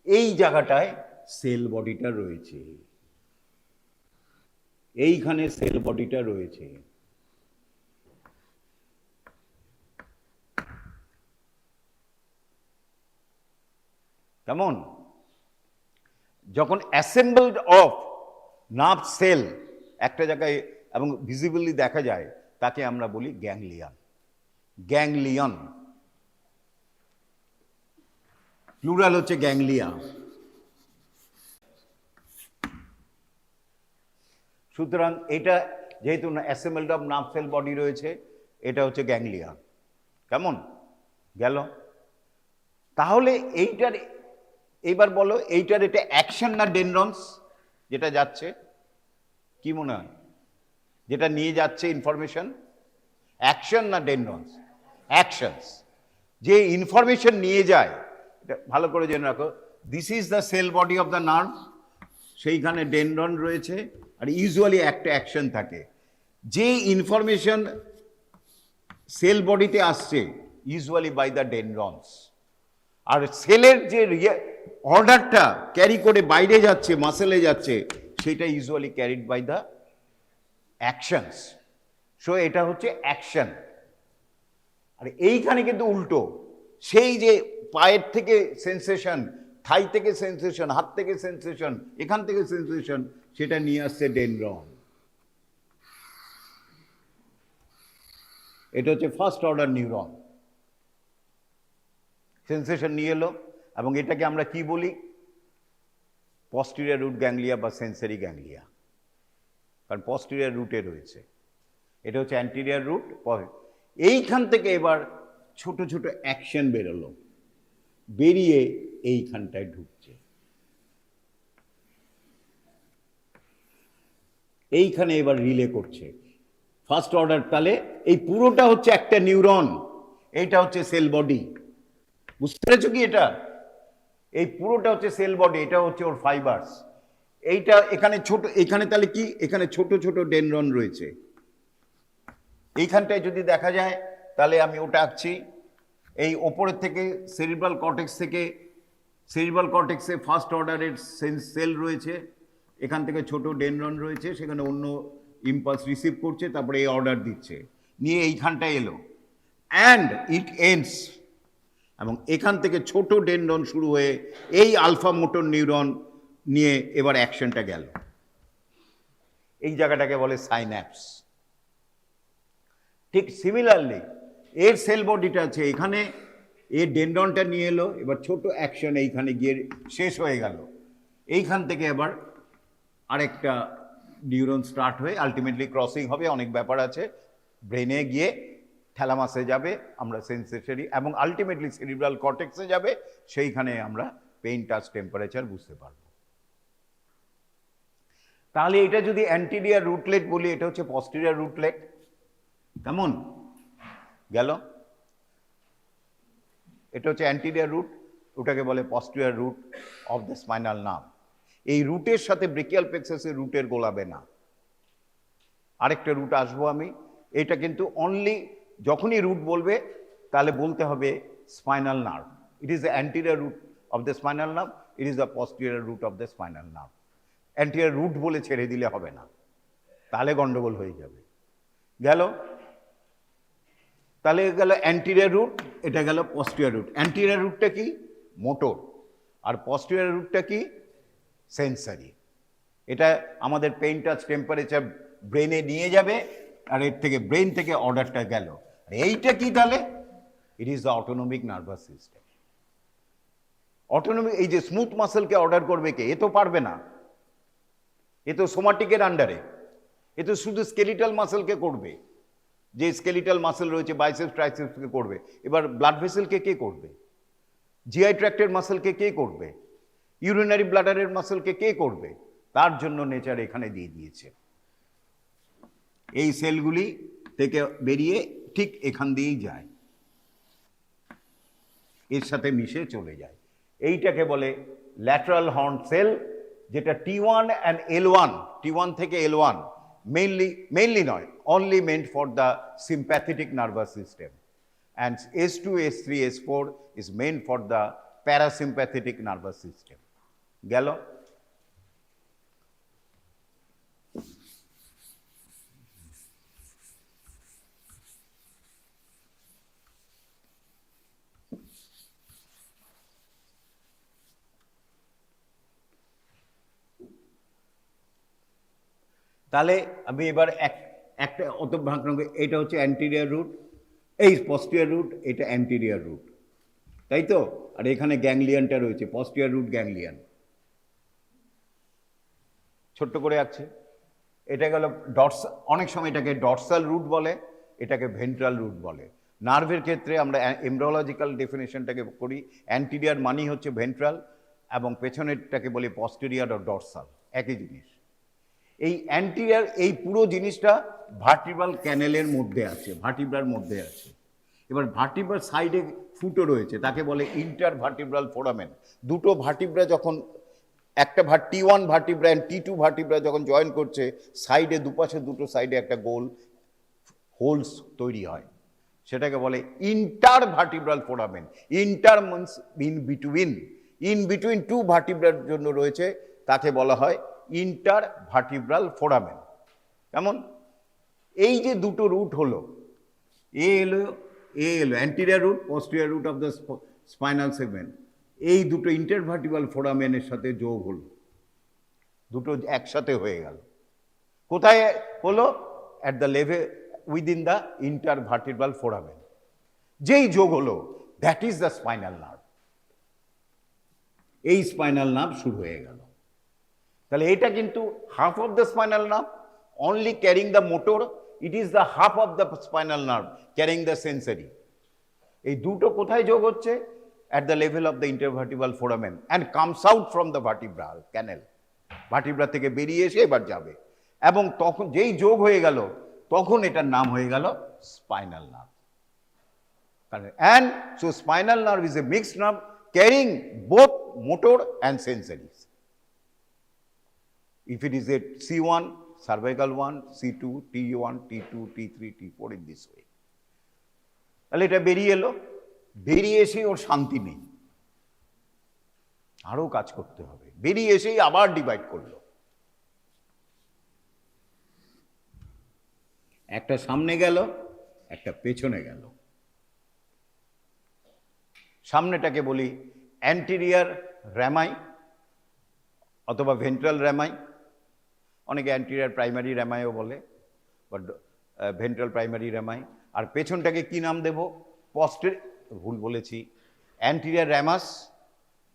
এই জায়গাটায় সেল বডিটা রয়েছে, এইখানে সেল বডিটা রয়েছে। কেমন, যখন অ্যাসেম্বলড অফ নার্ভ সেল একটা জায়গায় এবং ভিজিবলি দেখা যায়, তাকে আমরা বলি গ্যাংলিয়ন। গ্যাংলিয়ন, প্লুরাল হচ্ছে গ্যাংলিয়া। সুতরাং এটা যেহেতু assembled of nerve cell body রয়েছে, এটা হচ্ছে গ্যাংলিয়া। কেমন গেল? তাহলে এইটার, এইবার বলো এইটার এটা অ্যাকশন না ডেনড্রনস যেটা যাচ্ছে? কি মনে হয় যেটা নিয়ে যাচ্ছে ইনফরমেশন? অ্যাকশন না ডেনড্রনস? অ্যাকশনস। যে ইনফরমেশন নিয়ে যায়, এটা ভালো করে জেনে রাখো, this is the sell body of the nerve, সেইখানে ডেনড্রন রয়েছে, আর ইউজুয়ালি একটা অ্যাকশন থাকে। যে ইনফরমেশন সেল বডিতে আসছে ইউজুয়ালি বাই দ্য ডেনড্রনস, আর সেলের যে অর্ডারটা ক্যারি করে বাইরে যাচ্ছে, মাসেলে যাচ্ছে, সেটা usually carried by the axons. So এটা হচ্ছে অ্যাকশন। আর এইখানে কিন্তু উল্টো, সেই যে পায়ের থেকে সেন্সেশন, থাই থেকে সেন্সেশন, হাত থেকে সেন্সেশন, এখান থেকে সেন্সেশন, সেটা নিয়ে আসছে ডেনড্রন। এটা হচ্ছে ফার্স্ট অর্ডার নিউরন, সেন্সেশন নিয়ে এলো, এবং এটাকে আমরা কি বলি? পস্টিরিয়র রুট গ্যাংলিয়া বা সেন্সারি গ্যাংলিয়া, কারণ পস্টিরিয়র রুটে রয়েছে। এটা হচ্ছে অ্যান্টিরিয়র রুট। এইখান থেকে এবার ছোট ছোট অ্যাকশন বেরোলো, বেরিয়ে এইখানটায় ঢুকছে, এইখানে এবার রিলে করছে ফার্স্ট অর্ডার। তাহলে এই পুরোটা হচ্ছে একটা নিউরন, এইটা হচ্ছে সেল বডি। বুঝতে পেরেছো কি? এটা এই পুরোটা হচ্ছে সেল বডি, এটা হচ্ছে ওর ফাইবার্স। এইটা এখানে ছোট, এখানে তাহলে কি, এখানে ছোট ছোট ডেনড্রন রয়েছে। এইখানটায় যদি দেখা যায়, তাহলে আমি ওটা আঁকছি। এই ওপরের থেকে সেরিব্রাল কর্টেক্স থেকে, সেরিব্রাল কর্টেক্সে ফার্স্ট অর্ডারের সেল রয়েছে, এখান থেকে ছোট ডেনড্রন রয়েছে, সেখানে অন্য ইম্পালস রিসিভ করছে, তারপরে এই অর্ডার দিচ্ছে, নিয়ে এইখানটায় এলো, অ্যান্ড ইট এন্ডস, এবং এখান থেকে ছোট ডেনড্রন শুরু হয়ে এই আলফা মোটর নিউরন নিয়ে এবার অ্যাকশনটা গেল। এই জায়গাটাকে বলে সাইন্যাপস। ঠিক সিমিলারলি এর সেল বডিটা আছে এখানে, এর ডেনড্রনটা নিয়ে এলো, এবার ছোট অ্যাকশন এইখানে গিয়ে শেষ হয়ে গেল। এইখান থেকে এবার আরেকটা নিউরন স্টার্ট হয়ে আলটিমেটলি ক্রসিং হবে, অনেক ব্যাপার আছে, ব্রেনে গিয়ে থ্যালামাসে যাবে, আমরা সেন্সেশরি, এবং আলটিমেটলি সেরিব্রাল কর্টেক্সে যাবে, সেইখানে আমরা পেইন, টাচ, টেম্পারেচার বুঝতে পারবো। তাহলে এটা যদি অ্যান্টিরিয়র রুটলেট বলি, এটা হচ্ছে পস্টিরিয়র রুটলেট। কেমন গেল? এটা হচ্ছে অ্যান্টিরিয়র রুট, ওটাকে বলে posterior root of the spinal nerve. এই রুটের সাথে ব্রেকিয়াল প্লেক্সাসের রুটের গোলাবে না। আরেকটা রুট আসবো আমি, এটা কিন্তু অনলি যখনই রুট বলবে তাহলে বলতে হবে spinal nerve. It is the anterior root of the spinal nerve, it is the posterior root of the spinal nerve. Anterior root বলে ছেড়ে দিলে হবে না, তাহলে গন্ডগোল হয়ে যাবে। গেল? তাহলে গেল অ্যান্টিরিয়র রুট, এটা গেল পস্টিরিয়র রুট। অ্যান্টিরিয়র রুটটা কি? মোটর। আর পস্টিরিয়র রুটটা কি? সেন্সারি। এটা আমাদের পেইন, টাচ, টেম্পারেচার ব্রেনে নিয়ে যাবে, আর এর থেকে ব্রেন থেকে অর্ডারটা গেল। আর এইটা কি তাহলে? ইট is the autonomic nervous system. Autonomic, এই যে স্মুথ মাসেলকে অর্ডার করবে কে? এ তো পারবে না, এ তো সোমাটিকের আন্ডারে, এ তো শুধু স্কেলিটাল মাসেলকে করবে, যে স্কেলিটাল মাসেল রয়েছে বাইসেপস ট্রাইসেপসকে করবে। এবার ব্লাড ভেসেলকে কে করবে? জিআই ট্র্যাক্টের মাসেলকে কে করবে? ইউরিনারি ব্লাডারের মাসেলকে কে করবে? তার জন্য নেচার এখানে দিয়ে দিয়েছে। এই সেলগুলি থেকে বেরিয়ে ঠিক এখান দিয়েই যায়, এর সাথে মিশে চলে যায়। এইটাকে বলে ল্যাটারাল হর্ন সেল, যেটা T1 and L1, T1 থেকে L1 মেইনলি নয়, only meant for the sympathetic nervous system, and S2, S3, S4 is meant for the parasympathetic nervous system. গেল? তাহলে আমি এবার একটা অত ভাগ, এটা হচ্ছে অ্যান্টিরিয়র রুট, এই posterior root, এটা anterior root, তাই তো? আর এখানে গ্যাংলিয়নটা রয়েছে, posterior root ganglion, ছোট্ট করে আছে। এটা গেল ডর্সাল, অনেক সময় এটাকে ডর্সাল রুট বলে, এটাকে ভেন্ট্রাল রুট বলে। নার্ভের ক্ষেত্রে আমরা এমব্রিওলজিক্যাল ডেফিনেশনটাকে করি, অ্যান্টিরিয়ার মানি হচ্ছে ভেন্ট্রাল এবং পেছনেরটাকে বলি পস্টেরিয়ার ও ডর্সাল, একই জিনিস। এই অ্যান্টিরিয়ার এই পুরো জিনিসটা ভার্টিব্রাল ক্যানেলের মধ্যে আছে, ভার্টিব্রার মধ্যে আছে। এবার ভার্টিব্রার সাইডে ফুটো রয়েছে, তাকে বলে ইন্টার ভার্টিব্রাল ফোরামেন। দুটো ভার্টিব্রা যখন একটা T1 vertebra and T2 vertebra যখন জয়েন করছে, সাইডে দুপাশে দুটো সাইডে একটা গোল হোলস তৈরি হয়, সেটাকে বলে inter vertebral foramen. Inter means in between two ভার্টিব্রার জন্য রয়েছে, তাকে বলা হয় ইন্টার ভার্টিব্রাল ফোরামেন। কেমন? এই যে দুটো রুট হলো, এ এলো anterior root, posterior root of the spinal segment, এই দুটো ইন্টারভার্টিব্রাল ফোরামেনের সাথে যোগ হলো, দুটো একসাথে হয়ে গেল। কোথায় হলো? At the level within the intervertebral foramen. যেই যোগ হলো, that is the spinal nerve. এই স্পাইনাল নার্ভ শুরু হয়ে গেল। তাহলে এটা কিন্তু half of the spinal nerve only carrying the motor, it is the half of the spinal nerve carrying the sensory. এই দুটো কোথায় যোগ হচ্ছে? at the level of the intervertebral foramen and comes out from the vertebral canal. Vertebra থেকে বেরিয়ে এসে এবার যাবে, এবং তখন যেই যোগ হয়ে গেল তখন এটার নাম হয়ে গেল spinal nerve. And so spinal nerve is a mixed nerve carrying both motor and sensories. If it is a C1, cervical 1, C2, T1, T2, T3, T4 in this way. তাহলে এটা বেরিয়ে এলো, বেরিয়ে এসে ওর শান্তি নেই, আরো কাজ করতে হবে। বেরিয়ে এসেই আবার ডিভাইড করলো, একটা সামনে গেল, একটা পেছনে গেল। সামনেটাকে বলি অ্যান্টেরিয়র র্যামাই অথবা ভেন্ট্রাল র্যামাই, অনেকে অ্যান্টেরিয়র প্রাইমারি র্যামাইও বলে, বাট ভেন্ট্রাল প্রাইমারি র্যামাই। আর পেছনটাকে কি নাম দেব? ভুল বলেছি, অ্যান্টেরিয়র র্যামাস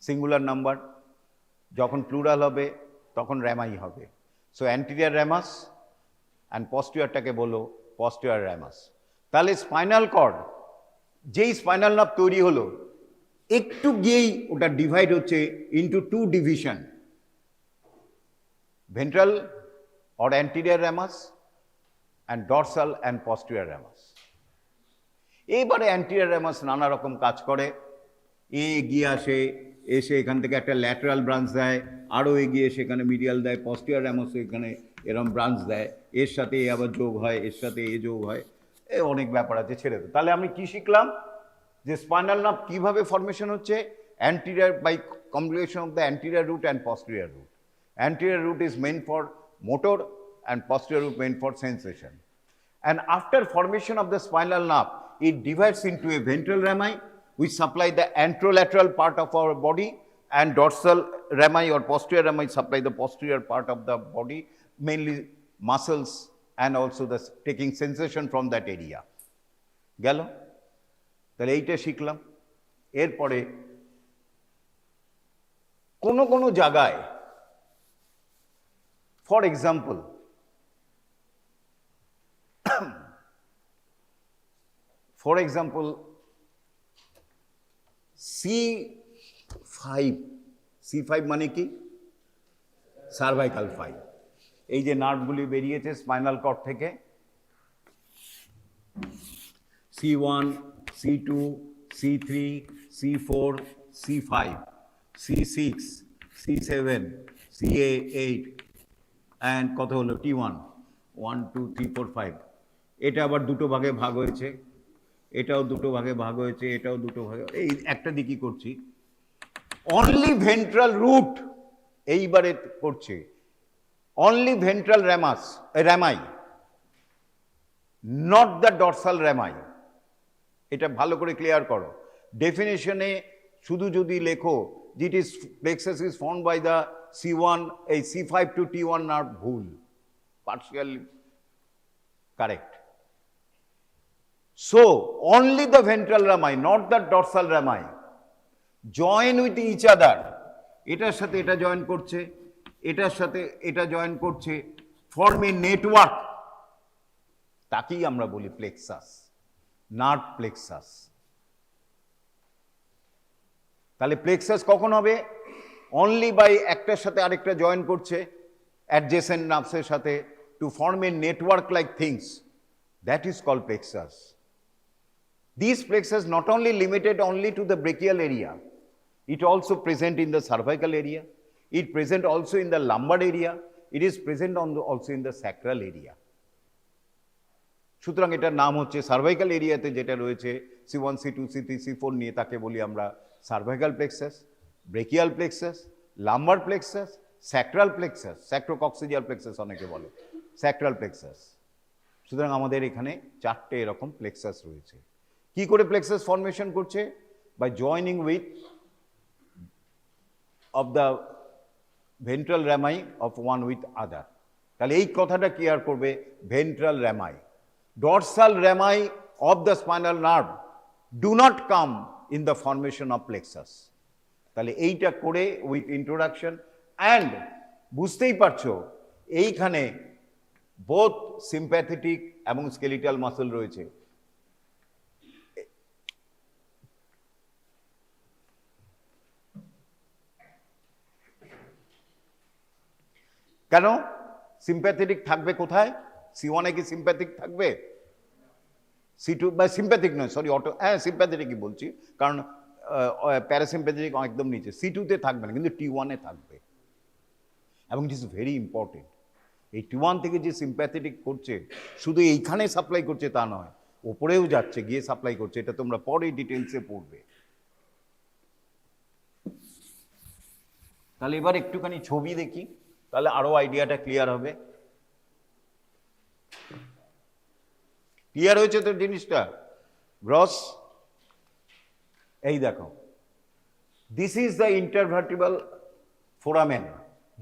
সিঙ্গুলার নাম্বার, যখন প্লুরাল হবে তখন র্যামাই হবে। সো অ্যান্টেরিয়র র্যামাস অ্যান্ড পস্টিরিয়রটাকে বলো পস্টিরিয়র র্যামাস। তাহলে স্পাইনাল কর্ড, যেই স্পাইনাল নার্ভ তৈরি হলো, একটু গিয়েই ওটা ডিভাইড হচ্ছে into two division, ventral or anterior ramus and dorsal and posterior ramus. এইবারে অ্যান্টেরিয়র র্যামাস নানা রকম কাজ করে, এগিয়ে আসে, এসে এখান থেকে একটা ল্যাটারাল ব্রাঞ্চ দেয়, আরও এগিয়ে এসে এখানে মিডিয়াল দেয়, পস্টিরিয়র র্যামাসও এখানে এরম ব্রাঞ্চ দেয়, এর সাথে এ আবার যোগ হয়, এর সাথে এ যোগ হয়, এ অনেক ব্যাপার আছে, ছেড়ে দেয়। তাহলে আমি কি শিখলাম? যে স্পাইনাল নার্ভ কিভাবে ফর্মেশন হচ্ছে? Anterior by combination of the anterior root and posterior root. Anterior root is meant for motor and posterior root meant for sensation. And after formation of the spinal nerve, it divides into a ventral rami, which supply the anterolateral part of our body, and dorsal rami or posterior rami supply the posterior part of the body, mainly muscles and also the taking sensation from that area. গেল? তাহলে এইটা শিখলাম। এরপরে কোনো কোনো জায়গায়, for example, C5 মানে কি? সার্ভাইকাল 5। এই যে নার্ভগুলি বেরিয়েছে স্পাইনাল কর্ড থেকে, C1, C2, C3, C4, C5, C6, C7, C8 and কত হলো? T1, 1, 2, 3, 4, 5। এটা আবার দুটো ভাগে ভাগ হয়েছে, এটাও দুটো ভাগে ভাগ হয়েছে, এটাও দুটো ভাগে। এই একটা দিকই করছি, অনলি ভেন্ট্রাল রুট এইবারে করছে, only ventral rami, not the dorsal rami. এটা ভালো করে ক্লিয়ার করো। ডেফিনেশনে শুধু যদি লেখো that is plexus is formed by the C1, a C5 to T1 nerve, ভুল, partially correct. So only the ventral rami, not the dorsal rami, join with each other. এটার সাথে এটা জয়েন করছে, এটার সাথে এটা জয়েন করছে, ফর্ম এ নেটওয়ার্ক, তাকেই আমরা বলি প্লেক্সাস, নার্ভ প্লেক্সাস। তাহলে প্লেক্সাস কখন হবে? অনলি বাই একটার সাথে আরেকটা জয়েন করছে অ্যাডজেসেন্ট নার্ভসের সাথে to form a network like things, that is called plexus. These plexus not only limited only to the brachial area, it also present in the cervical area, it present also in the lumbar area, it is present also in the sacral area. সুতরাং এটার নাম হচ্ছে cervical এরিয়াতে যেটা রয়েছে C1 C2 C3 C4 নিয়ে তাকে বলি আমরা cervical plexus, brachial plexus, lumbar plexus, sacral plexus, sacrococcygeal plexus অনেকে বলে, স্যাক্রাল প্লেক্সাস। সুতরাং আমাদের এখানে চারটে এরকম প্লেক্সাস রয়েছে। কি করে প্লেক্সাস ফর্মেশন করছে? By joining with of the ventral rami of one with other. তাহলে এই কথাটা ক্লিয়ার করবে, ventral rami, dorsal rami of the spinal nerve do not come in the formation of plexus. তাহলে এইটা করে উইথ ইন্ট্রোডাকশন অ্যান্ড বুঝতেই পারছো এইখানে বোথ সিম্প্যাথেটিক এবং স্কেলিটাল মাসল রয়েছে। কেন সিম্প্যাথেটিক থাকবে কোথায়? C1 এ কি সিম্প্যাথিক থাকবে? C2 বা সিম্প্যাথিক নয়, সরি, অটো, হ্যাঁ সিম্প্যাথেটিকই বলছি, কারণ প্যারাসিম্প্যাথেটিক একদম নিচে, C2 তে থাকবে না, কিন্তু T1 এ থাকবে। এবং ইট ইজ ভেরি ইম্পর্টেন্ট, এই T1 থেকে যে সিম্প্যাথেটিক করছে শুধু এইখানে সাপ্লাই করছে তা নয়, ওপরেও যাচ্ছে, গিয়ে সাপ্লাই করছে, এটা তোমরা পরে ডিটেলসে পড়বে। তাহলে এবার একটুখানি ছবি দেখি, তাহলে আরো আইডিয়াটা ক্লিয়ার হবে। ক্লিয়ার হয়েছে তো জিনিসটা? গ্রস, এই দেখো, this is the intervertebral foramen,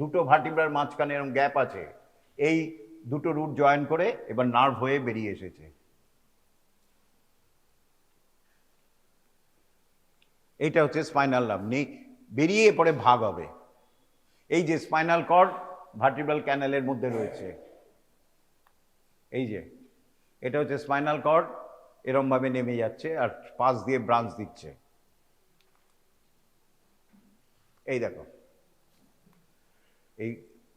দুটো ভার্টিব্রার মাঝখানে এরকম গ্যাপ আছে, এই দুটো রুট জয়েন করে এবার নার্ভ হয়ে বেরিয়ে এসেছে। এইটা হচ্ছে স্পাইনাল নার্ভ, বেরিয়ে পরে ভাগ হবে। এই যে স্পাইনাল কর্ড ভার্টিব্রাল ক্যানেলের মধ্যে রয়েছে, এই যে এটা হচ্ছে স্পাইনাল কর্ড, এরম ভাবে নেমে যাচ্ছে আর পাশ দিয়ে ব্রাঞ্চ দিচ্ছে। এই দেখো,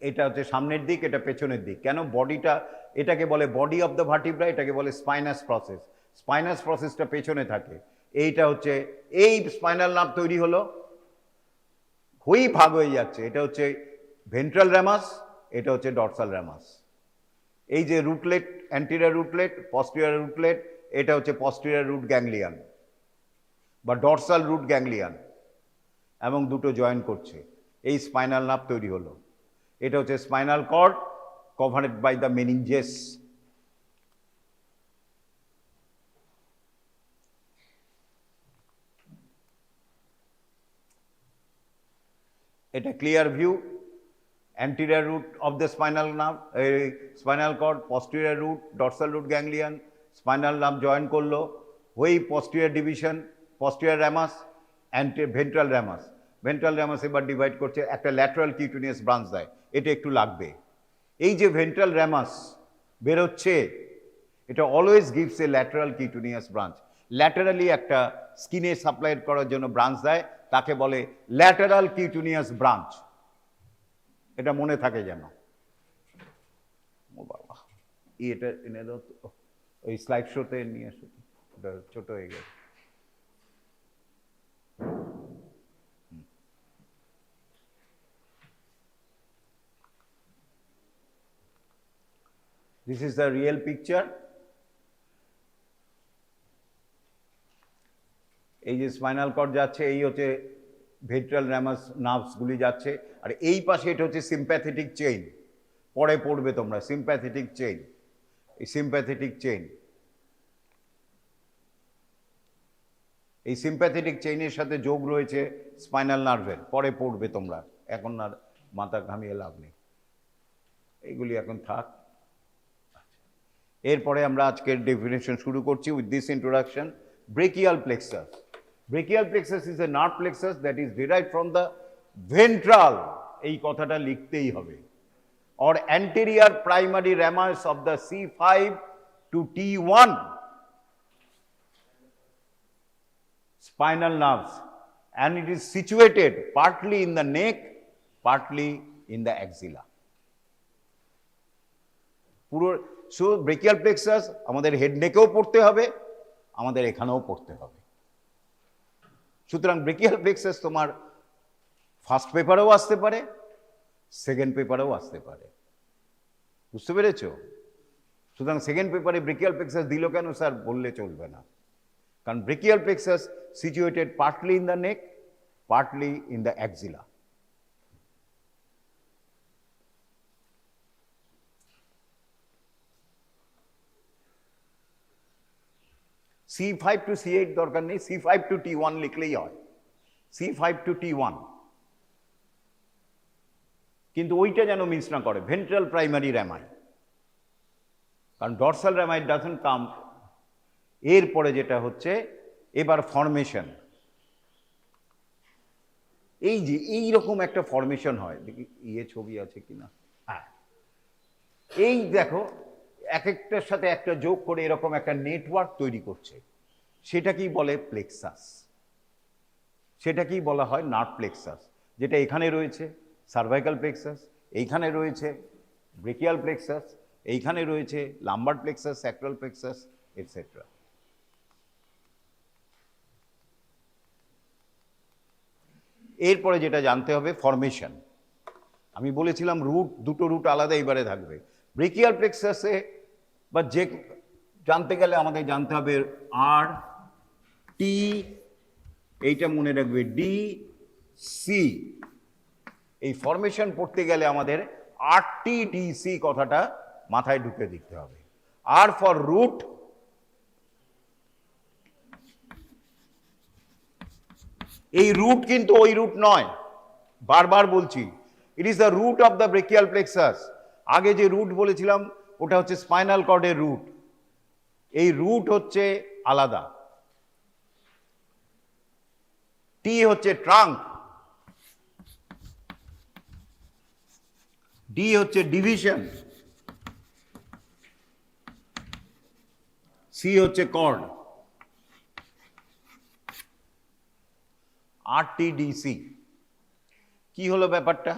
এটা হচ্ছে সামনের দিক, এটা পেছনের দিক। কেন? বডিটা, এটাকে বলে বডি অফ দ্য ভার্টিব্রা, এটাকে বলে স্পাইনাস প্রসেস। স্পাইনাস প্রসেসটা পেছনে থাকে। এইটা হচ্ছে, এই স্পাইনাল নার্ভ তৈরি হলো, হয়েই ভাগ হয়ে যাচ্ছে। এটা হচ্ছে ভেন্ট্রাল র্যামাস, এটা হচ্ছে ডর্সাল র্যামাস। এই যে রুটলেট, অ্যান্টেরিয়র রুটলেট, পস্টেরিয়র রুটলেট, এটা হচ্ছে পস্টেরিয়র রুট গ্যাংলিয়ান বা ডর্সাল রুট গ্যাংলিয়ান, এবং দুটো জয়েন করছে, এই স্পাইনাল নার্ভ তৈরি হলো। এটা হচ্ছে spinal cord covered by the meninges. এটা clear view, anterior root of the spinal nerve, spinal cord, posterior root, dorsal root ganglion, spinal nerve join করলো, হয়েই posterior division, posterior ramus, ventral ramus, ventral ramus এবার divide করছে, একটা lateral cutaneous branch দেয়, এটা একটু লাগবে। এই যে ভেন্ট্রাল র্যামাস বেরোচ্ছে, এটা always gives a lateral cutaneous branch, laterally একটা স্কিনে সাপ্লাই করার জন্য ব্রাঞ্চ দেয়, তাকে বলে ল্যাটারাল কিউটেনিয়াস ব্রাঞ্চ। এটা মনে থাকে যেন। ও বাবা, এটা এনে দাও তো, ওই স্লাইড শোতে নিয়ে আসো, এটা ছোট হয়ে গেছে। This is the real picture. এই যে স্পাইনাল কর্ড যাচ্ছে, এই হচ্ছে ভেন্ট্রাল র্যামাস নার্ভস গুলি যাচ্ছে, আর এই পাশে এটা হচ্ছে সিম্প্যাথেটিক চেইন, পরে পড়বে তোমরা সিম্প্যাথেটিক চেইন, এই সিম্প্যাথেটিক চেইন, এই সিম্প্যাথেটিক চেইনের সাথে যোগ রয়েছে স্পাইনাল নার্ভের, পরে পড়বে তোমরা, এখন আর মাথা ঘামিয়ে লাভ নেই, এইগুলি এখন থাক। এরপরে আমরা আজকের ডেফিনেশন শুরু করছি with this introduction. Brachial plexus. Brachial plexus is a nerve plexus that is derived from the ventral, এই কথাটা লিখতেই হবে, or anterior primary ramus of the C5 to T1 spinal nerves, and it is situated partly in the neck, partly in the axilla. পুরো so ব্রেকিয়াল plexus আমাদের head নেকেও পড়তে হবে, আমাদের এখানেও পড়তে হবে। সুতরাং ব্রেকিয়াল প্লেক্সাস তোমার ফার্স্ট পেপারেও আসতে পারে, সেকেন্ড পেপারেও আসতে পারে, বুঝতে পেরেছ? সুতরাং সেকেন্ড পেপারে ব্রেকিয়াল প্লেক্সাস দিল কেন স্যার বললে চলবে না, কারণ brachial plexus situated partly in the neck, partly in the axilla. C5 to C8 দরকার নেই, C5 to T1 লিখলেই হয়, C5 to T1, কিন্তু ওইটা যেন মিস না করে ভেন্ট্রাল প্রাইমারি র্যামাই, কারণ ডরসাল র্যামাই ডাজন্ট কাম। এরপরে যেটা হচ্ছে এবার ফরমেশন, এই যে এইরকম একটা ফরমেশন হয়, দেখি ছবি আছে কিনা, হ্যাঁ, এই দেখো এক একটার সাথে একটা যোগ করে এরকম একটা নেটওয়ার্ক তৈরি করছে, সেটাকেই বলে প্লেক্সাস, সেটাকেই বলা হয় নার্ভ প্লেক্সাস। যেটা এখানে রয়েছে সার্ভাইকাল প্লেক্সাস, এইখানে রয়েছে ব্রেকিয়াল প্লেক্সাস, এইখানে রয়েছে lumber plexus, sacral plexus, etcetera. এরপরে যেটা জানতে হবে ফরমেশন। আমি বলেছিলাম রুট, দুটো রুট আলাদা এবারে থাকবে। ব্রেকিয়াল প্লেক্সাসে বা যে জানতে গেলে আমাদের জানতে হবে আর টি, এইটা মনে রাখবে ডি সি। এই ফরমেশন পড়তে গেলে আমাদের RTDC কথাটা মাথায় ঢুকে দিতে হবে। আর ফর রুট, এই রুট কিন্তু ওই রুট নয়, বারবার বলছি, it is the root of the brachial plexus. আগে যে রুট বলেছিলাম ওটা হচ্ছে স্পাইনাল কর্ডের রুট, এই রুট হচ্ছে আলাদা। টি হচ্ছে ট্রাঙ্ক, ডি হচ্ছে ডিভিশন, সি হচ্ছে কর্ড। RTDC কি হলো ব্যাপারটা,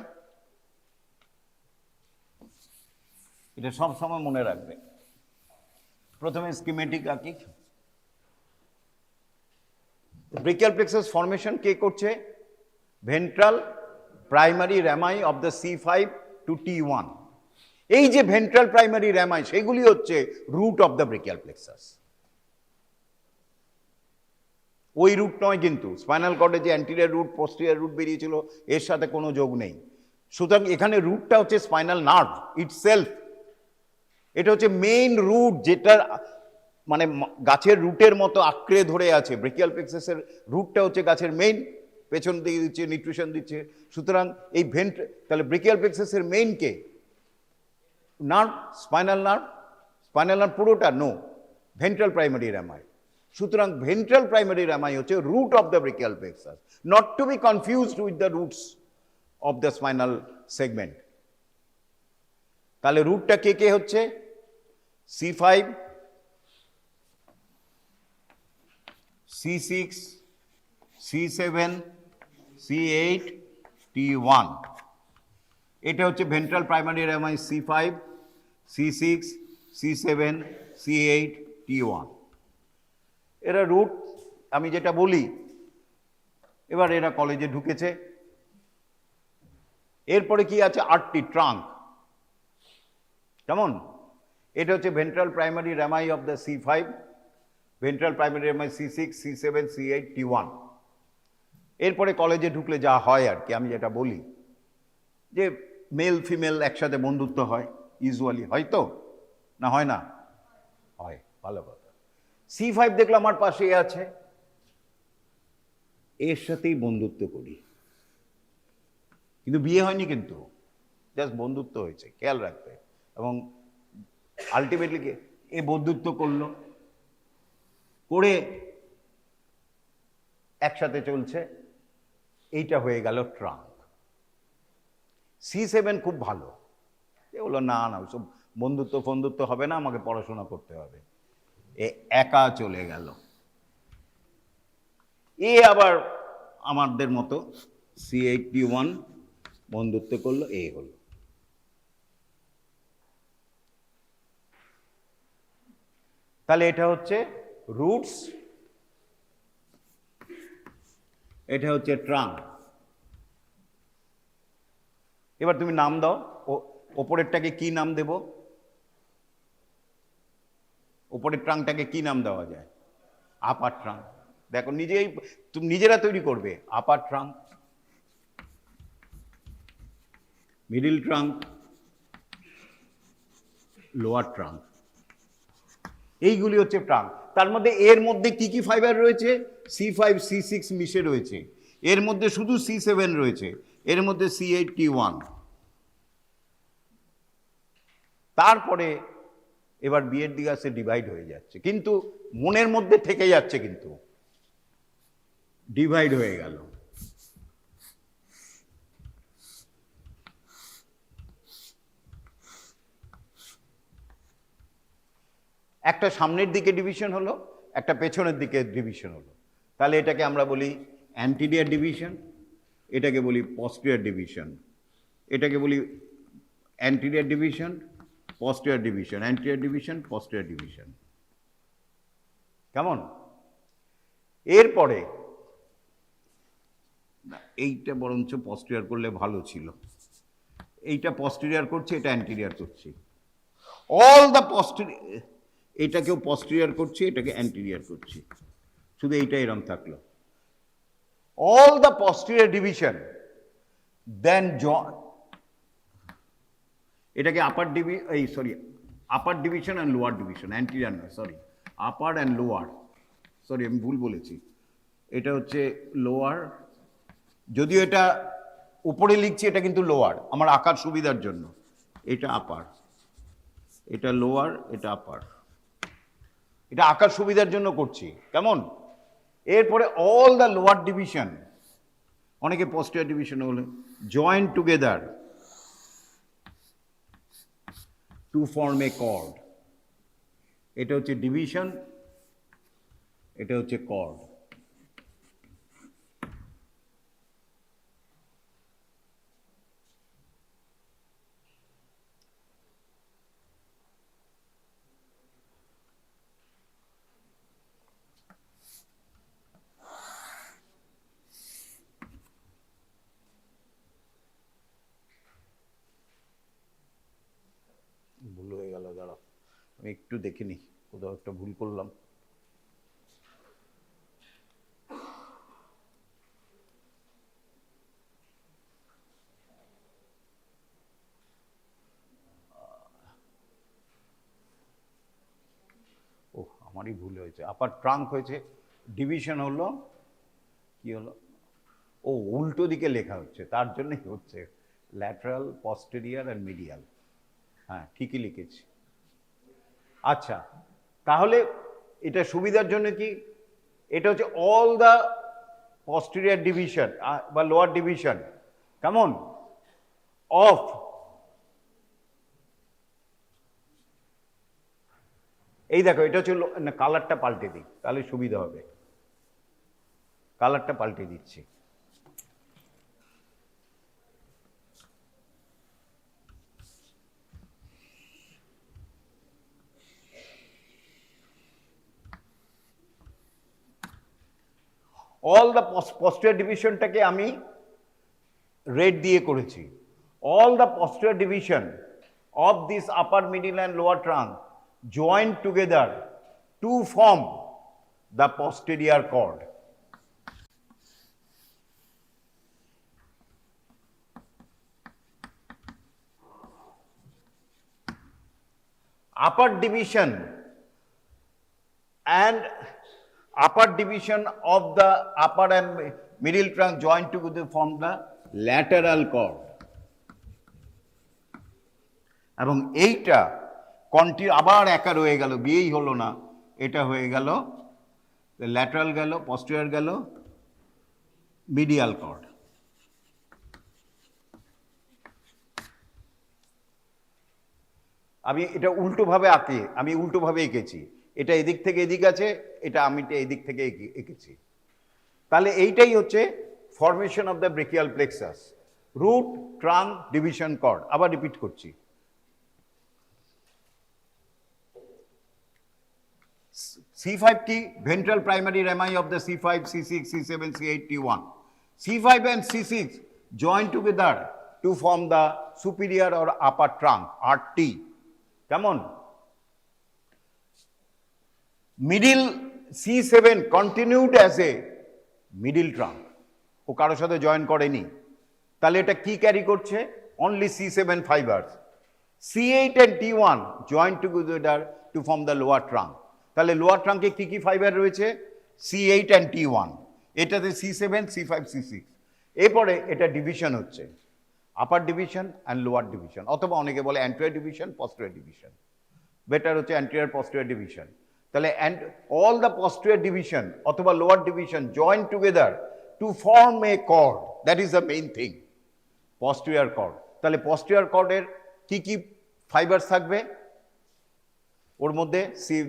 এটা সব সময় মনে রাখবে। প্রথমে স্কিমেটিক আঁকি। ব্রেকিয়াল প্লেক্সাস ফরমেশন কে করছে? Ventral primary rami of the C5 to T1। এই যে ভেন্ট্রাল প্রাইমারি র্যামাই, সেগুলি হচ্ছে root of the brachial plexus. ওই রুট নয় কিন্তু, স্পাইনাল কর্ডে যে অ্যান্টিরিয়র রুট পোস্টেরিয়র রুট বেরিয়েছিল এর সাথে কোনো যোগ নেই। সুতরাং এখানে রুটটা হচ্ছে স্পাইনাল নার্ভ ইটসেলফ। এটা হচ্ছে মেইন রুট, যেটা মানে গাছের রুটের মতো আঁকড়ে ধরে আছে। ব্রেকিয়াল প্লেক্সাসের রুটটা হচ্ছে গাছের মেইন, পেছন দিকে দিচ্ছে, নিউট্রিশন দিচ্ছে। সুতরাং এই তাহলে ব্রেকিয়াল প্লেক্সাসের মেইন কে? Nerve, spinal nerve. Spinal nerve পুরোটা? No, ventral primary rami. সুতরাং ভেন্ট্রাল প্রাইমারি র্যামাই হচ্ছে root of the brachial plexus, not to be confused with the roots of the spinal segment. তাহলে রুটটা কে কে হচ্ছে? C5, C6, C7, C8, T1। এটা হচ্ছে ventral primary rami C5, C6, C7, C8, T1। এরা root, আমি যেটা বলি। এবার এরা কলেজে ঢুকেছে। এরপরে কি আছে? RT, trunk. কেমন? এটা হচ্ছে ventral primary rami of the C5, ventral primary rami C6, C7, C8, T1। এরপরে কলেজে ঢুকলে যা হয় আর কি, আমি যেটা বলি যে মেল ফিমেল একসাথে বন্ধুত্ব হয় ইউজুয়ালি, হয় তো না হয় না? হয়, ভালো কথা। C5 দেখলাম আমার পাশে আছে, এর সাথেই বন্ধুত্ব করি, কিন্তু বিয়ে হয়নি, কিন্তু জাস্ট বন্ধুত্ব হয়েছে, খেয়াল রাখবে। এবং আলটিমেটলি এ বন্ধুত্ব করলো, করে একসাথে চলছে, এইটা হয়ে গেল ট্রাঙ্ক। C7 খুব ভালো, এ বললো না না ওইসব বন্ধুত্ব হবে না, আমাকে পড়াশোনা করতে হবে, এ একা চলে গেল। এ আবার আমাদের মতো C81 বন্ধুত্ব করলো, এ হলো। তাহলে এটা হচ্ছে রুটস, এটা হচ্ছে ট্রাঙ্ক। এবার তুমি নাম দাও, ওপরেরটাকে কি নাম দেব? ওপরের ট্রাঙ্কটাকে কি নাম দেওয়া যায়? Upper trunk. দেখো তুমি নিজেরা তৈরি করবে, upper trunk, middle trunk, lower trunk, এইগুলি হচ্ছে ট্রাঙ্ক। তার মধ্যে এর মধ্যে কি কি ফাইবার রয়েছে? C5 C6 মিশে রয়েছে, এর মধ্যে শুধু C7 রয়েছে, এর মধ্যে C81। তারপরে এবার বিয়ের দিকে আসে ডিভাইড হয়ে যাচ্ছে, কিন্তু মনের মধ্যে থেকে যাচ্ছে, কিন্তু ডিভাইড হয়ে গেল। একটা সামনের দিকে ডিভিশন হলো, একটা পেছনের দিকে ডিভিশন হলো। তাহলে এটাকে আমরা বলি অ্যান্টিরিয়র ডিভিশন, এটাকে বলি পস্টেরিয়র ডিভিশন, এটাকে বলি anterior division, posterior division, anterior division, posterior division. কেমন? এরপরে এইটা বরঞ্চ পস্টেরিয়র করলে ভালো ছিল, এইটা পস্টেরিয়র করছে, এটা অ্যান্টিরিয়র করছে। অল দ্য পস্টেরিয়র, এটাকেও পস্টেরিয়র করছে, এটাকে অ্যান্টিরিয়র করছে, শুধু এইটা এরকম থাকলো। All the posterior division then এটাকে upper upper division and lower division, anterior না, sorry, upper and lower, sorry আমি ভুল বলেছি, এটা হচ্ছে লোয়ার, যদিও এটা উপরে লিখছি, এটা কিন্তু লোয়ার, আমার আঁকার সুবিধার জন্য। এটা আপার, এটা লোয়ার, এটা আপার, এটা আঁকার সুবিধার জন্য করছি, কেমন? এরপরে অল দ্য লোয়ার ডিভিশন, অনেকে পস্টেরিয়র ডিভিশন হলে, join together to form a cord. এটা হচ্ছে ডিভিশন, এটা হচ্ছে কর্ড। ভুল হয়ে গেল, দাঁড়াও আমি একটু দেখে নিই, কোথাও একটা ভুল করলাম। ও আমারই ভুল হয়েছে, আপার ট্রাঙ্ক হয়েছে, ডিভিশন হলো, কি হলো, ও উল্টো দিকে লেখা হচ্ছে, তার জন্যই হচ্ছে ল্যাটারাল, পস্টেরিয়র অ্যান্ড মিডিয়াল। হ্যাঁ ঠিকই লিখেছি। আচ্ছা, তাহলে এটা সুবিধার জন্য কি, এটা হচ্ছে অল দ্য পস্টেরিয়র ডিভিশন বা লোয়ার ডিভিশন, কেমন, অফ এই দেখো, এটা হচ্ছে না, কালারটা পাল্টে দিই তাহলে সুবিধা হবে, কালারটা পাল্টে দিচ্ছি। অল দ্য পস্টেরিয়র ডিভিশনটাকে আমি রেড দিয়ে করেছি। All the posterior division of this upper, middle and lower trunk join together to form the posterior cord. Upper division and upper division of the upper and middle trunk joined together form the lateral cord, এবং এইটা আবার একা রয়ে গেল, বিয়েই হলো না, এটা হয়ে গেল ল্যাটারাল গেল, পস্টেরিয়র গেল, মিডিয়াল কর্ড। আমি এটা উল্টোভাবে আমি উল্টোভাবে এঁকেছি, এটা এদিক থেকে এদিক আছে, এটা আমি এদিক থেকে এঁকেছি। তাহলে এইটাই হচ্ছে formation of the brachial plexus, root trunk division cord. আবার রিপিট করছি, C5 কি ventral primary rami of the C5, C6, C7, C8, T1. C5 and C6 join together to form the superior or upper trunk, RT. কেমন? Middle C7 continued as a middle trunk, ও কারোর সাথে join করেনি, তাহলে এটা কি carry করছে? Only C7 fibers. C8 and T1 join together to form the lower trunk. তাহলে লোয়ার ট্রাঙ্কে কি কি ফাইবার রয়েছে? C8 and T1, এটাতে C7, C5, C6। এরপরে এটা ডিভিশন হচ্ছে upper division and lower division, অথবা অনেকে বলে anterior division, posterior division. Better হচ্ছে অ্যান্টেরিয়র পস্টেরিয়র ডিভিশন। তাহলে অল দ্য পস্টেরিয়র ডিভিশন অথবা lower division join together to form a cord, that is the main thing, posterior cord. তাহলে posterior কর্ডের কি কি ফাইবারস থাকবে? ওর মধ্যে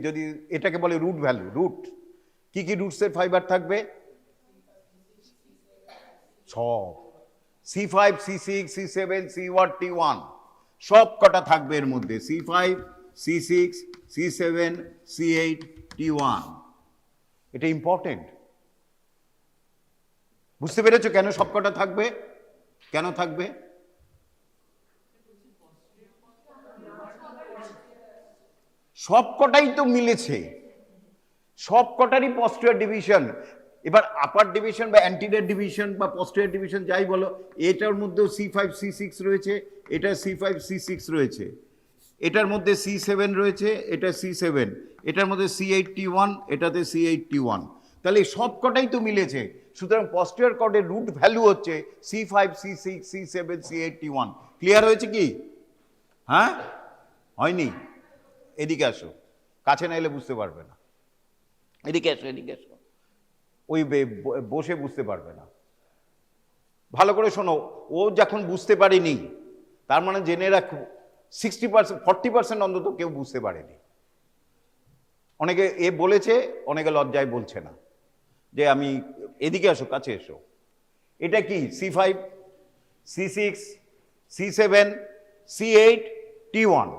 যদি এটাকে বলে রুট ভ্যালু, রুট কি কি রুটসের ফাইবার থাকবে? সব C5, C6, C7, C1, T1 সব কটা থাকবে এর মধ্যে, C5, C6, C7, C8, T1। এটা ইম্পর্টেন্ট, বুঝতে পেরেছো কেন সব কটা থাকবে? কেন থাকবে? সবকটাই তো মিলেছে, সবকটারই পস্টেরিয়র ডিভিশন। এবার আপার ডিভিশন বা অ্যান্টিরিয়র ডিভিশন বা পস্টেরিয়র ডিভিশন যাই বলো, এটার মধ্যেও C5, C6 রয়েছে, এটা C5, C6 রয়েছে, এটার মধ্যে C7 রয়েছে, এটা C7, এটার মধ্যে C8, T1, এটাতে C8, T1। তাহলে সবকটাই তো মিলেছে। সুতরাং পস্টেরিয়র কর্ডের রুট ভ্যালু হচ্ছে C5, C6, C7, C8, T1। Clear হয়েছে কি? হ্যাঁ, হয়নি? এদিকে আসো, কাছে না এলে বুঝতে পারবে না। এদিকে আসো, এদিকে আসো, ওই বসে বুঝতে পারবে না। ভালো করে শোনো, ও যখন বুঝতে পারেনি তার মানে জেনে রাখো 60%, 40% অন্তত কেউ বুঝতে পারেনি। অনেকে এ বলেছে, অনেকে লজ্জায় বলছে না যে আমি। এদিকে আসো, কাছে এসো। এটা কি? C5, C6, C7, C8, T1।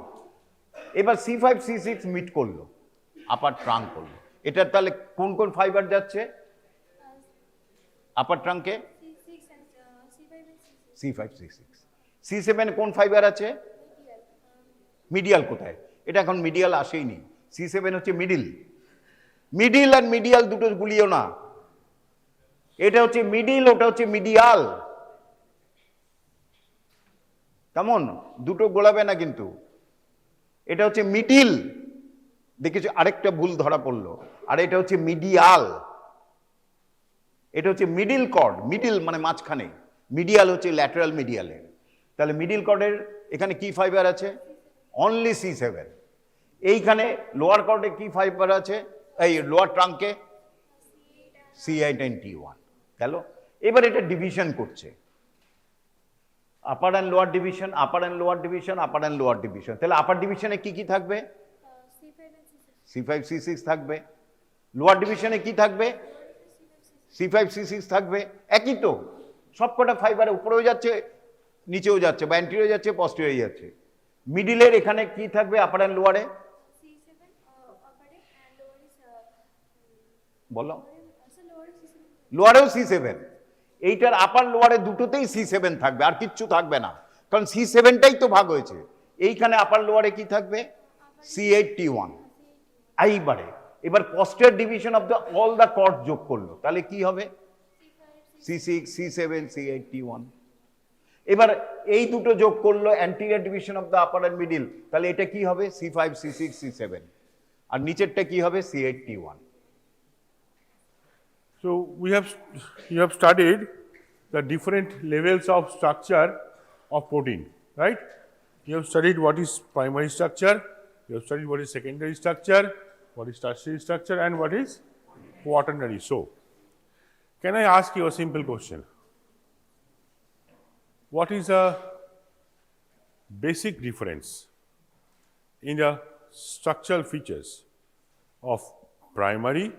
এবার C5, C6 মিট করলো, আপার ট্রাঙ্ক করলো। এটার তাহলে কোন কোন ফাইবার যাচ্ছে আপার ট্রাঙ্কে? C5, C6। C7 কোন ফাইবার আছে? মিডিয়াল। কোথায়? এটা এখন মিডিয়াল আসেইনি। C7 হচ্ছে মিডিল। মিডিল আর মিডিয়াল দুটো গুলিও না, এটা হচ্ছে মিডিল, ওটা হচ্ছে মিডিয়াল। কেমন? দুটো গোলাবে না কিন্তু। এটা হচ্ছে মিডিল, দেখেছো? আরেকটা ভুল ধরা পড়লো। আর এটা হচ্ছে মিডিয়াল, এটা হচ্ছে মিডিল কর্ড। মিডিল মানে মাঝখানে, মিডিয়াল হচ্ছে ল্যাটারাল মিডিয়ালের। তাহলে মিডিল কর্ডের এখানে কি ফাইবার আছে? Only C7। এইখানে লোয়ার কর্ডে কি ফাইবার আছে? এই লোয়ার ট্রাঙ্কে C8 and T1 গেল। এবার এটা ডিভিশন করছে, আপার and lower division, upper and lower division, upper and lower division. তাহলে আপার ডিভিশনে কি কি থাকবে? C5, C6 থাকবে। লোয়ার ডিভিশনে কি থাকবে? C5, C6 থাকবে। একই তো, সবকটা ফাইবার উপরেও যাচ্ছে, নিচেও যাচ্ছে, বা অ্যান্টেরিয়র যাচ্ছে, পস্টেরিয়র যাচ্ছে। মিডিলের এখানে কি থাকবে আপার অ্যান্ড লোয়ারে? বলো। লোয়ারেও C7। এইটার আপার লোয়ারে দুটোতেই C7 থাকবে, আর কিচ্ছু থাকবে না, কারণ C7টাই তো ভাগ হয়েছে। এইখানে আপার লোয়ারে কি থাকবে? C8, T1। এইবারে এবার posterior division of the all the cord যোগ করলো, তাহলে কি হবে? C6, C7, C8, T1। এবার এই দুটো যোগ করলো, anterior division of the upper and middle, তাহলে এটা কি হবে? C5, C6, C7। আর নিচেরটা কি হবে? C8, T1। So you have studied the different levels of structure of protein, right? You have studied what is primary structure, You have studied what is secondary structure, what is tertiary structure, and what is quaternary. So, can I ask you a simple question? What is a basic difference in the structural features of primary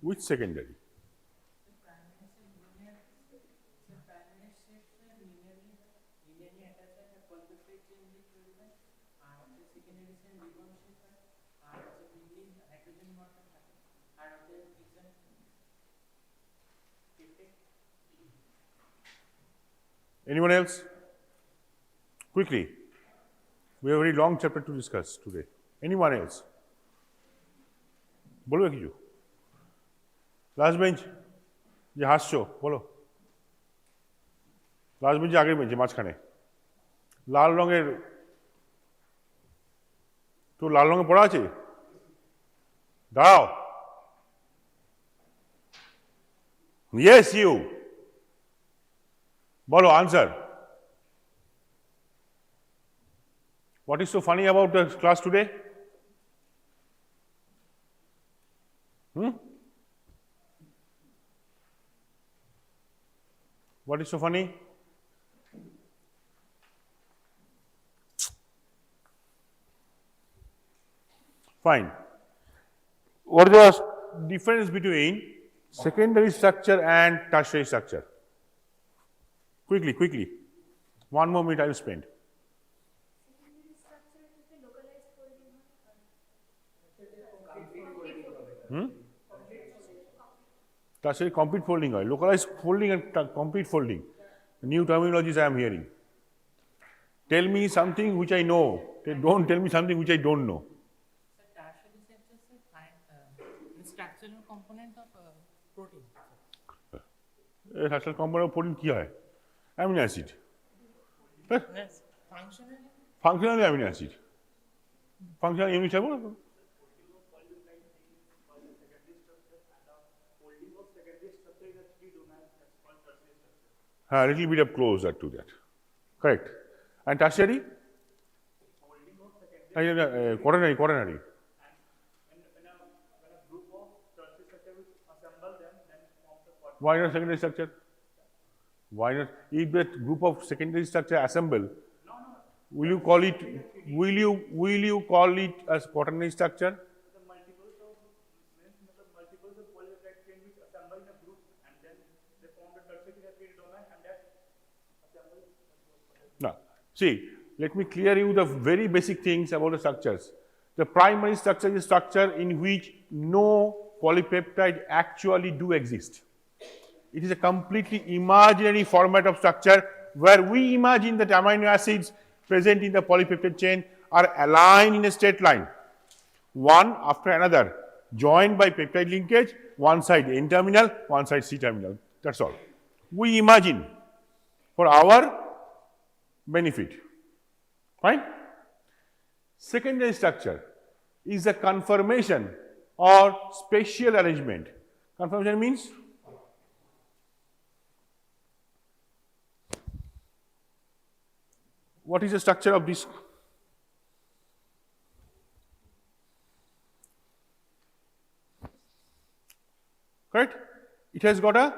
with secondary? Anyone else? Quickly. We have a very long chapter to discuss today. Anyone else? বলবে কিছু? Last bench যে হাসছো বলো। Last বেঞ্চে আগের বেঞ্চে মাঝখানে লাল রঙের, তো লাল রঙে পড়া আছে, দাঁড়াও। ইয়েস ইউ, বলো answer. What is so funny about the class today? What is so funny? Fine. What is the difference between secondary structure and tertiary structure? Quickly, quickly. 1 more minute I will spend. Tertiary complete folding, localized folding and complete folding. New terminologies I am hearing. Tell me something which I know. Don't tell me something which I don't know. Tertiary structure is structural component of protein. Structural component of protein কি হয়? Amino acid. Yes. Functionally. Functionally amino acid. Functional unit have a little bit of closer to that. Correct. And tertiary? Quaternary, quaternary. Why not secondary structure? Why not? If that group of secondary structure assemble, will you call it as quaternary structure? No. See, let me clear you the very basic things about the structures. The primary structure is a structure in which no polypeptide actually do exist. It is a completely imaginary format of structure where we imagine that amino acids present in the polypeptide chain are aligned in a straight line, one after another, joined by peptide linkage, one side N-terminal, one side C-terminal. That's all. We imagine for our benefit. Fine? Secondary structure is a conformation or spatial arrangement. Conformation means what is the structure of this? Correct? It has got a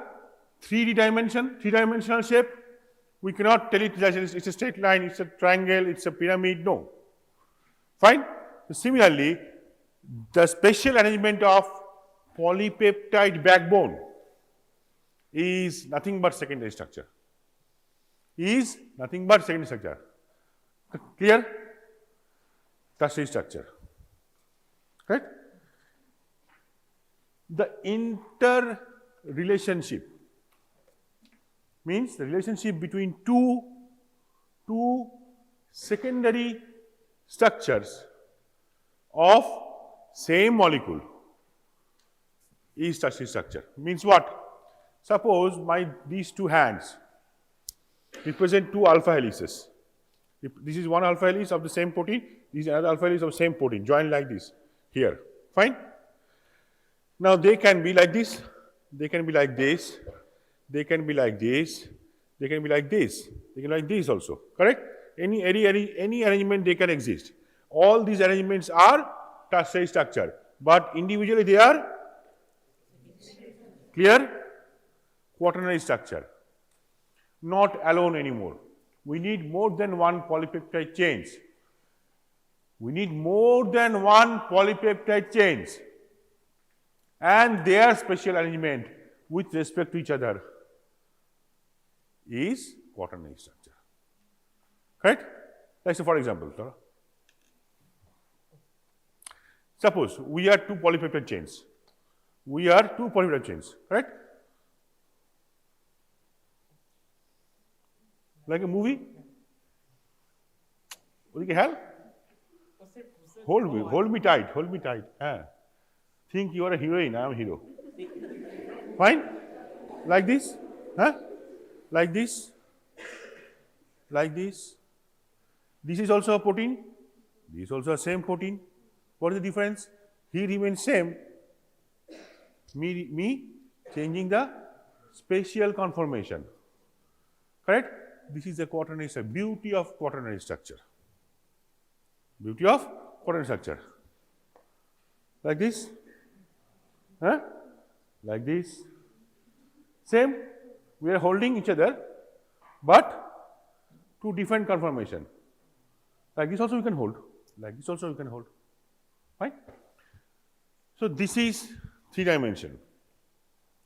3D dimension, three-dimensional shape. We cannot tell it that it's a straight line, it's a triangle, it's a pyramid. No. Fine? Similarly, the spatial arrangement of polypeptide backbone is nothing but secondary structure. Is nothing but secondary structure. Clear? Tertiary structure. Right? The interrelationship means the relationship between two secondary structures of same molecule is tertiary structure. Means what? Suppose these two hands represent two alpha helices. This is one alpha helix of the same protein, this is another alpha helix of the same protein, joined like this here. Fine? Now they can be like this, they can be like this, they can be like this, they can be like this, they can be like this also. Correct? Any arrangement they can exist. All these arrangements are tertiary structure, but individually they are clear quaternary structure. Not alone anymore. We need more than one polypeptide chains. We need more than one polypeptide chains and their spatial arrangement with respect to each other is quaternary structure. Correct? Let's say for example, suppose we are two polypeptide chains. We are two polypeptide chains, correct? Like a movie? Okay, help? Hold me tight, hold me tight. Think you are a heroine, I am a hero. Fine? Like this? Like this? Like this? This is also a protein. This is also a same protein. What is the difference? He remains same. Me changing the spatial conformation. Correct? This is the quaternary structure. Beauty of quaternary structure. Beauty of quaternary structure. Like this? Like this? Same. We are holding each other, but two different conformation. Like this also we can hold. Like this also we can hold. Right? So this is 3 dimension.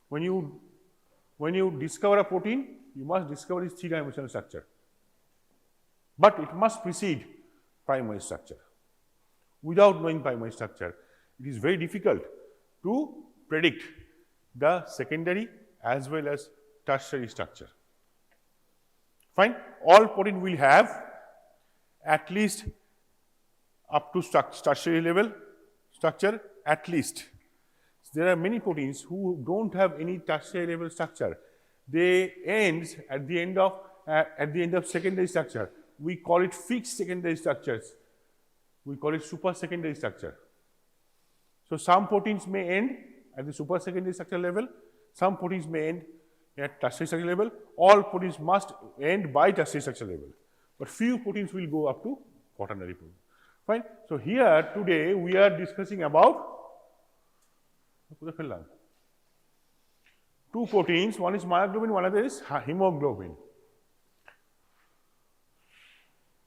When you discover a protein, you must discover its 3 dimensional structure. But it must precede primary structure. Without knowing primary structure, it is very difficult to predict the secondary as well as tertiary structure. Fine? All protein will have at least up to tertiary level structure, at least. There are many proteins who don't have any tertiary level structure. They ends at the end of secondary structure. We call it fixed secondary structures. We call it super secondary structure. So some proteins may end at the super secondary structure level. Some proteins may end at tertiary structure level. All proteins must end by tertiary structure level. But few proteins will go up to quaternary protein. Fine. So here today we are discussing about two proteins. One is myoglobin, one other is hemoglobin.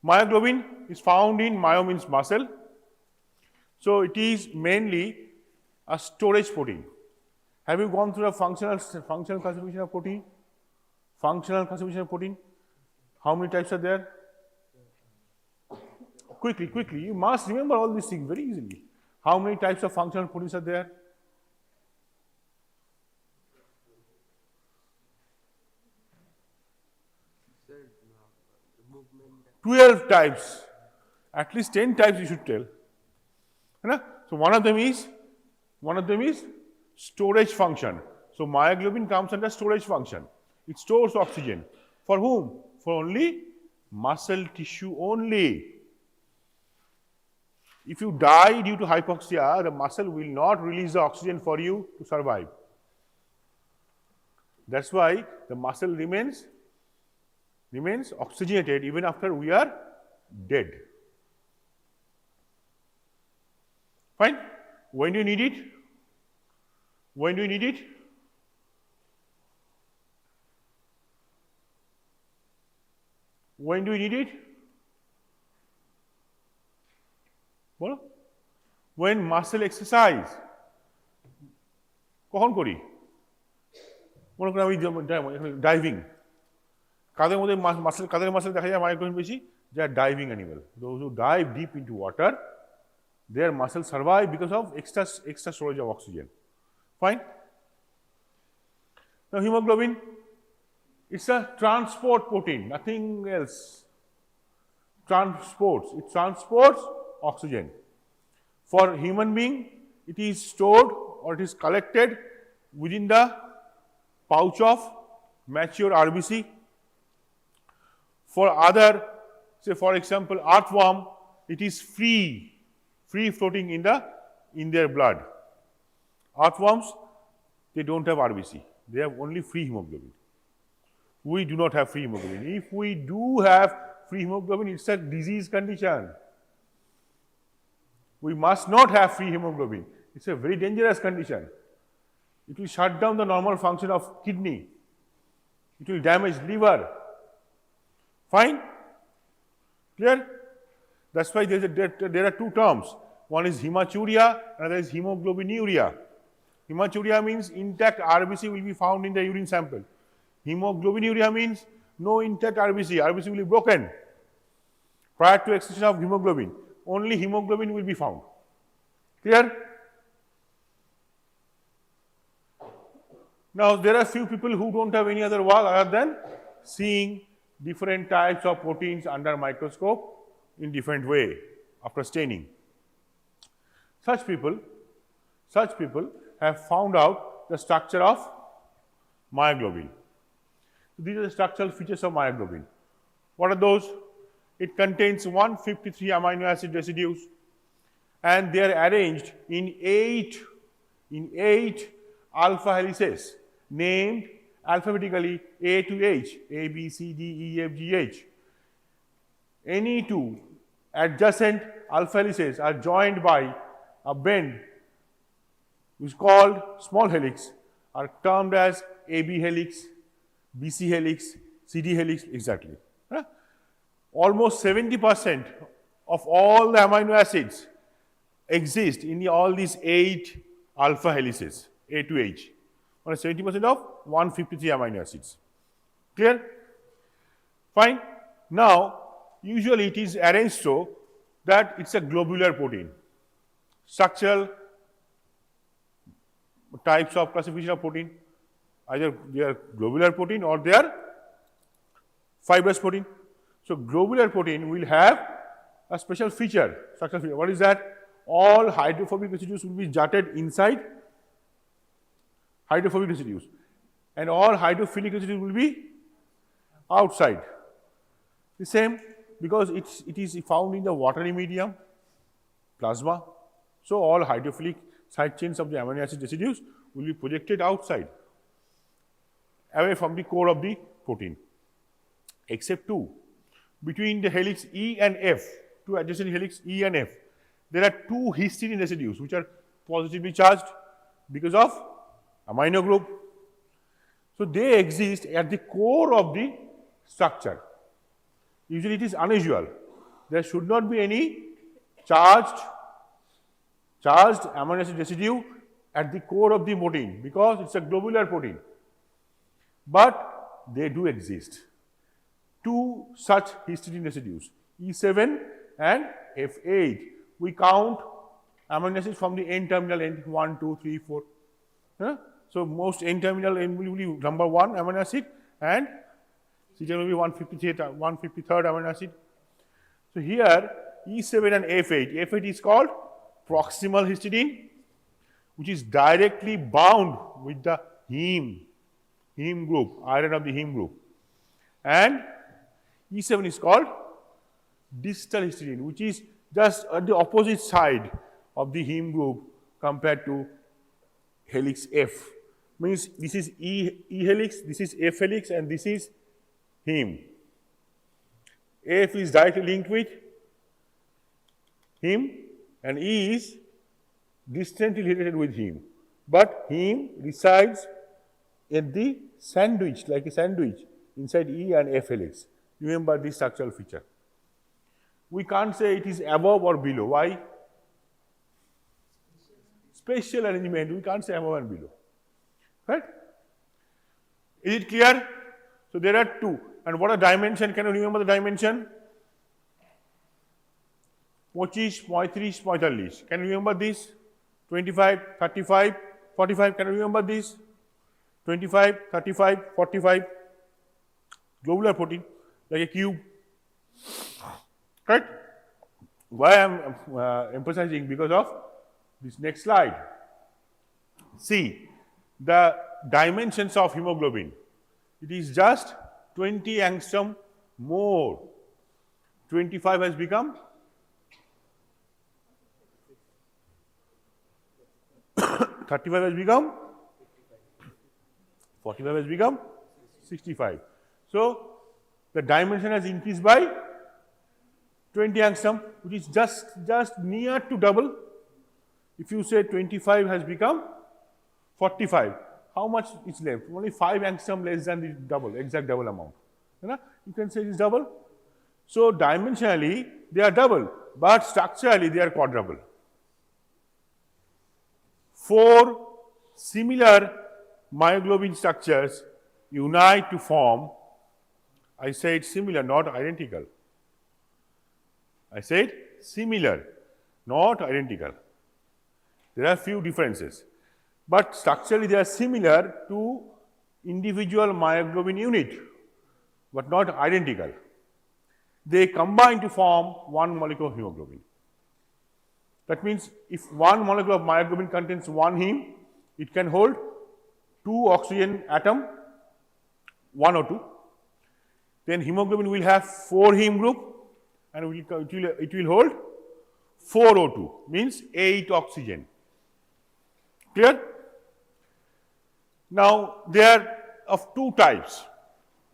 Myoglobin is found in myo means muscle. So it is mainly a storage protein. Have you gone through a functional classification of protein? Functional classification of protein. How many types are there? Quickly. You must remember all these things very easily. How many types of functional proteins are there? 12 types. At least 10 types you should tell. So one of them is storage function. So myoglobin comes under storage function. It stores oxygen. For whom? For only muscle tissue only. If you die due to hypoxia, the muscle will not release the oxygen for you to survive. That's why the muscle remains oxygenated even after we are dead. Fine? When do you need it? When do you need it? When do you need it? বলো when muscle exercise কখন করি মনে করি আমি diving কাদের মধ্যে কাদের muscle দেখা যায় migraine বেশি যারা diving animal those who dive deep into water their muscles survive because of extra storage of oxygen. Fine. Now hemoglobin, it's a transport protein, nothing else. It transports oxygen. For human being, it is stored or it is collected within the pouch of mature RBC. For other, say for example, earthworm, it is free floating in their blood. Earthworms, they don't have RBC. They have only free hemoglobin. We do not have free hemoglobin. If we do have free hemoglobin, it's a disease condition. We must not have free hemoglobin. It's a very dangerous condition. It will shut down the normal function of kidney. It will damage liver. Fine? Clear? That's why there are two terms. One is hematuria, another is hemoglobinuria. Hematuria means intact RBC will be found in the urine sample. Hemoglobinuria means no intact RBC. RBC will be broken prior to excretion of hemoglobin. Only hemoglobin will be found. Clear? Now, there are few people who don't have any other work other than seeing different types of proteins under microscope in different way after staining. Such people have found out the structure of myoglobin. These are the structural features of myoglobin. What are those? It contains 153 amino acid residues, and they are arranged in eight alpha helices named alphabetically A to H, A, B, C, D, E, F, G, H. Any two adjacent alpha helices are joined by a bend which is called small helix, are termed as AB helix, BC helix, CD helix, exactly. Almost 70% of all the amino acids exist in all these 8 alpha helices, A to H. 70% of 153 amino acids. Clear? Fine. Now, usually it is arranged so that it's a globular protein. Structural types of classification of protein, either they are globular protein or they are fibrous protein. So, globular protein will have a special feature, structural feature. What is that? All hydrophobic residues will be jutted inside hydrophobic residues, and all hydrophilic residues will be outside. The same, because it is found in the watery medium, plasma. So, all hydrophilic side chains of the amino acid residues will be projected outside, away from the core of the protein, except two. Between the helix E and F, two adjacent helix E and F, there are two histidine residues which are positively charged because of amino group. So, they exist at the core of the structure. Usually it is unusual. There should not be any charged amino acid residue at the core of the protein because it's a globular protein. But they do exist. Two such histidine residues, E7 and F8. We count amino acids from the N-terminal end, 1, 2, 3, 4. So, most N-terminal end will be number 1 amino acid and C-terminal will be 153rd amino acid. So, here E7 and F8, F8 is called proximal histidine, which is directly bound with the heme group, iron of the heme group, and E7 is called distal histidine, which is just at the opposite side of the heme group compared to helix F. Means this is E helix, this is F helix, and this is heme. F is directly linked with heme, and E is distantly related with heme. But heme resides at the sandwich, like a sandwich, inside E and F helix. Remember this structural feature. We can't say it is above or below. Why? Spatial arrangement, we can't say above and below. Right? Is it clear? So, there are two. And what a dimension? Can you remember the dimension? 25, 35, 45. Can you remember this? 25, 35, 45. Can you remember this? 25, 35, 45. Globular protein, like a cube. Right? Why I am emphasizing? Because of this next slide. See, the dimensions of hemoglobin. It is just 20 angstrom more. 25 has become 35 has become 45 has become 65. So, the dimension has increased by 20 angstrom, which is just near to double. If you say 25 has become 45, how much is left? Only 5 angstrom less than the double, exact double amount. You can say it is double. So dimensionally they are double, but structurally they are quadruple. 4 similar myoglobin structures unite to form, I said similar, not identical. I said similar, not identical. There are few differences, but structurally they are similar to individual myoglobin unit, but not identical. They combine to form one molecule of hemoglobin. That means if one molecule of myoglobin contains one heme, it can hold 2 oxygen atom, 1 O2. Then hemoglobin will have 4 heme group and it will hold 4 O2, means 8 oxygen. Clear? Now, they are of 2 types,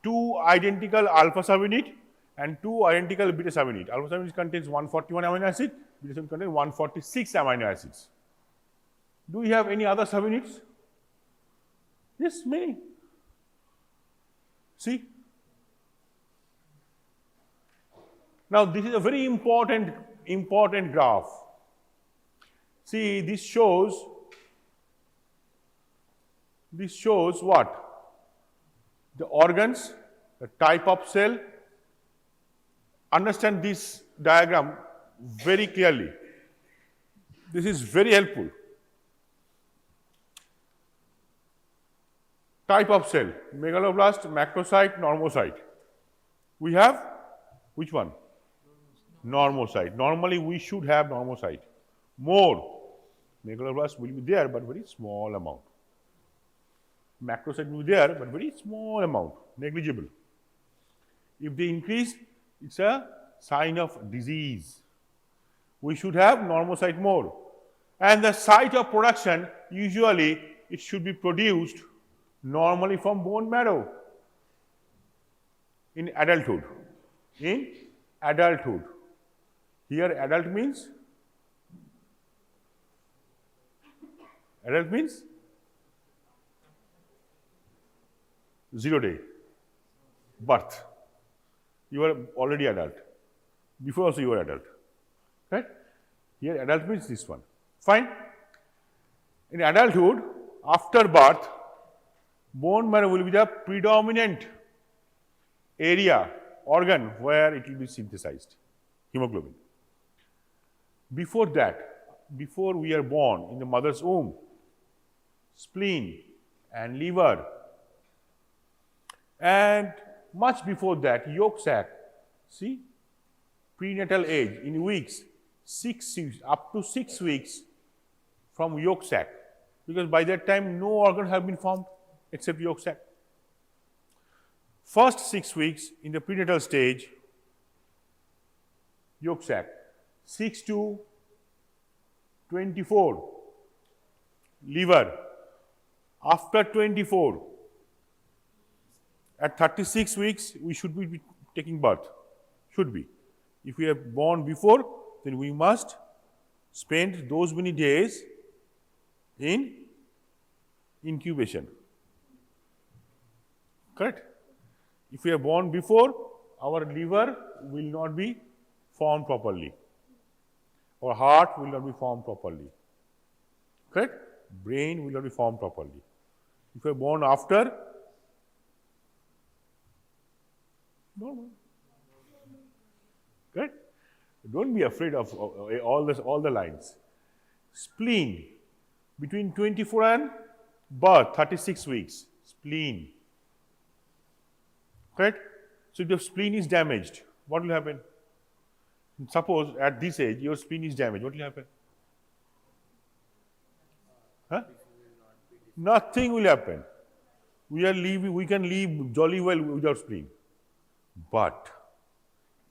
2 identical alpha subunit and 2 identical beta subunit. Alpha subunit contains 141 amino acid, beta subunit contains 146 amino acids. Do we have any other subunits? Yes, many. See? Now, this is a very important graph. See, this shows what? The organs, the type of cell. Understand this diagram very clearly. This is very helpful. Type of cell, megaloblast, macrocyte, normocyte. We have which one? Normocyte. Normally we should have normocyte. More. Megaloblast will be there, but very small amount. Macrocyte will be there, but very small amount, negligible. If they increase, it's a sign of disease. We should have normocyte more. And the site of production, usually it should be produced normally from bone marrow in adulthood. In adulthood. Here adult means 0 day birth. You are already adult. Before also you were adult. Right? Here adult means this one. Fine. In adulthood, after birth, bone marrow will be the predominant area, organ where it will be synthesized, hemoglobin. Before that, before we are born in the mother's womb, spleen and liver, and much before that, yolk sac, see, prenatal age in weeks, 6 weeks, up to 6 weeks from yolk sac, because by that time no organ have been formed except yolk sac. First 6 weeks in the prenatal stage, yolk sac, 6 to 24, liver. After 24, at 36 weeks, we should be taking birth. Should be. If we are born before, then we must spend those many days in incubation. Correct? If we are born before, our liver will not be formed properly. Our heart will not be formed properly. Correct? Brain will not be formed properly. If we are born after, normal. Correct? Don't be afraid of all the lines. Spleen, between 24 and birth, 36 weeks. Spleen. Correct? So if the spleen is damaged, what will happen? Suppose at this age your spleen is damaged, what will happen? Huh? Nothing will happen. We can live jolly well without spleen. But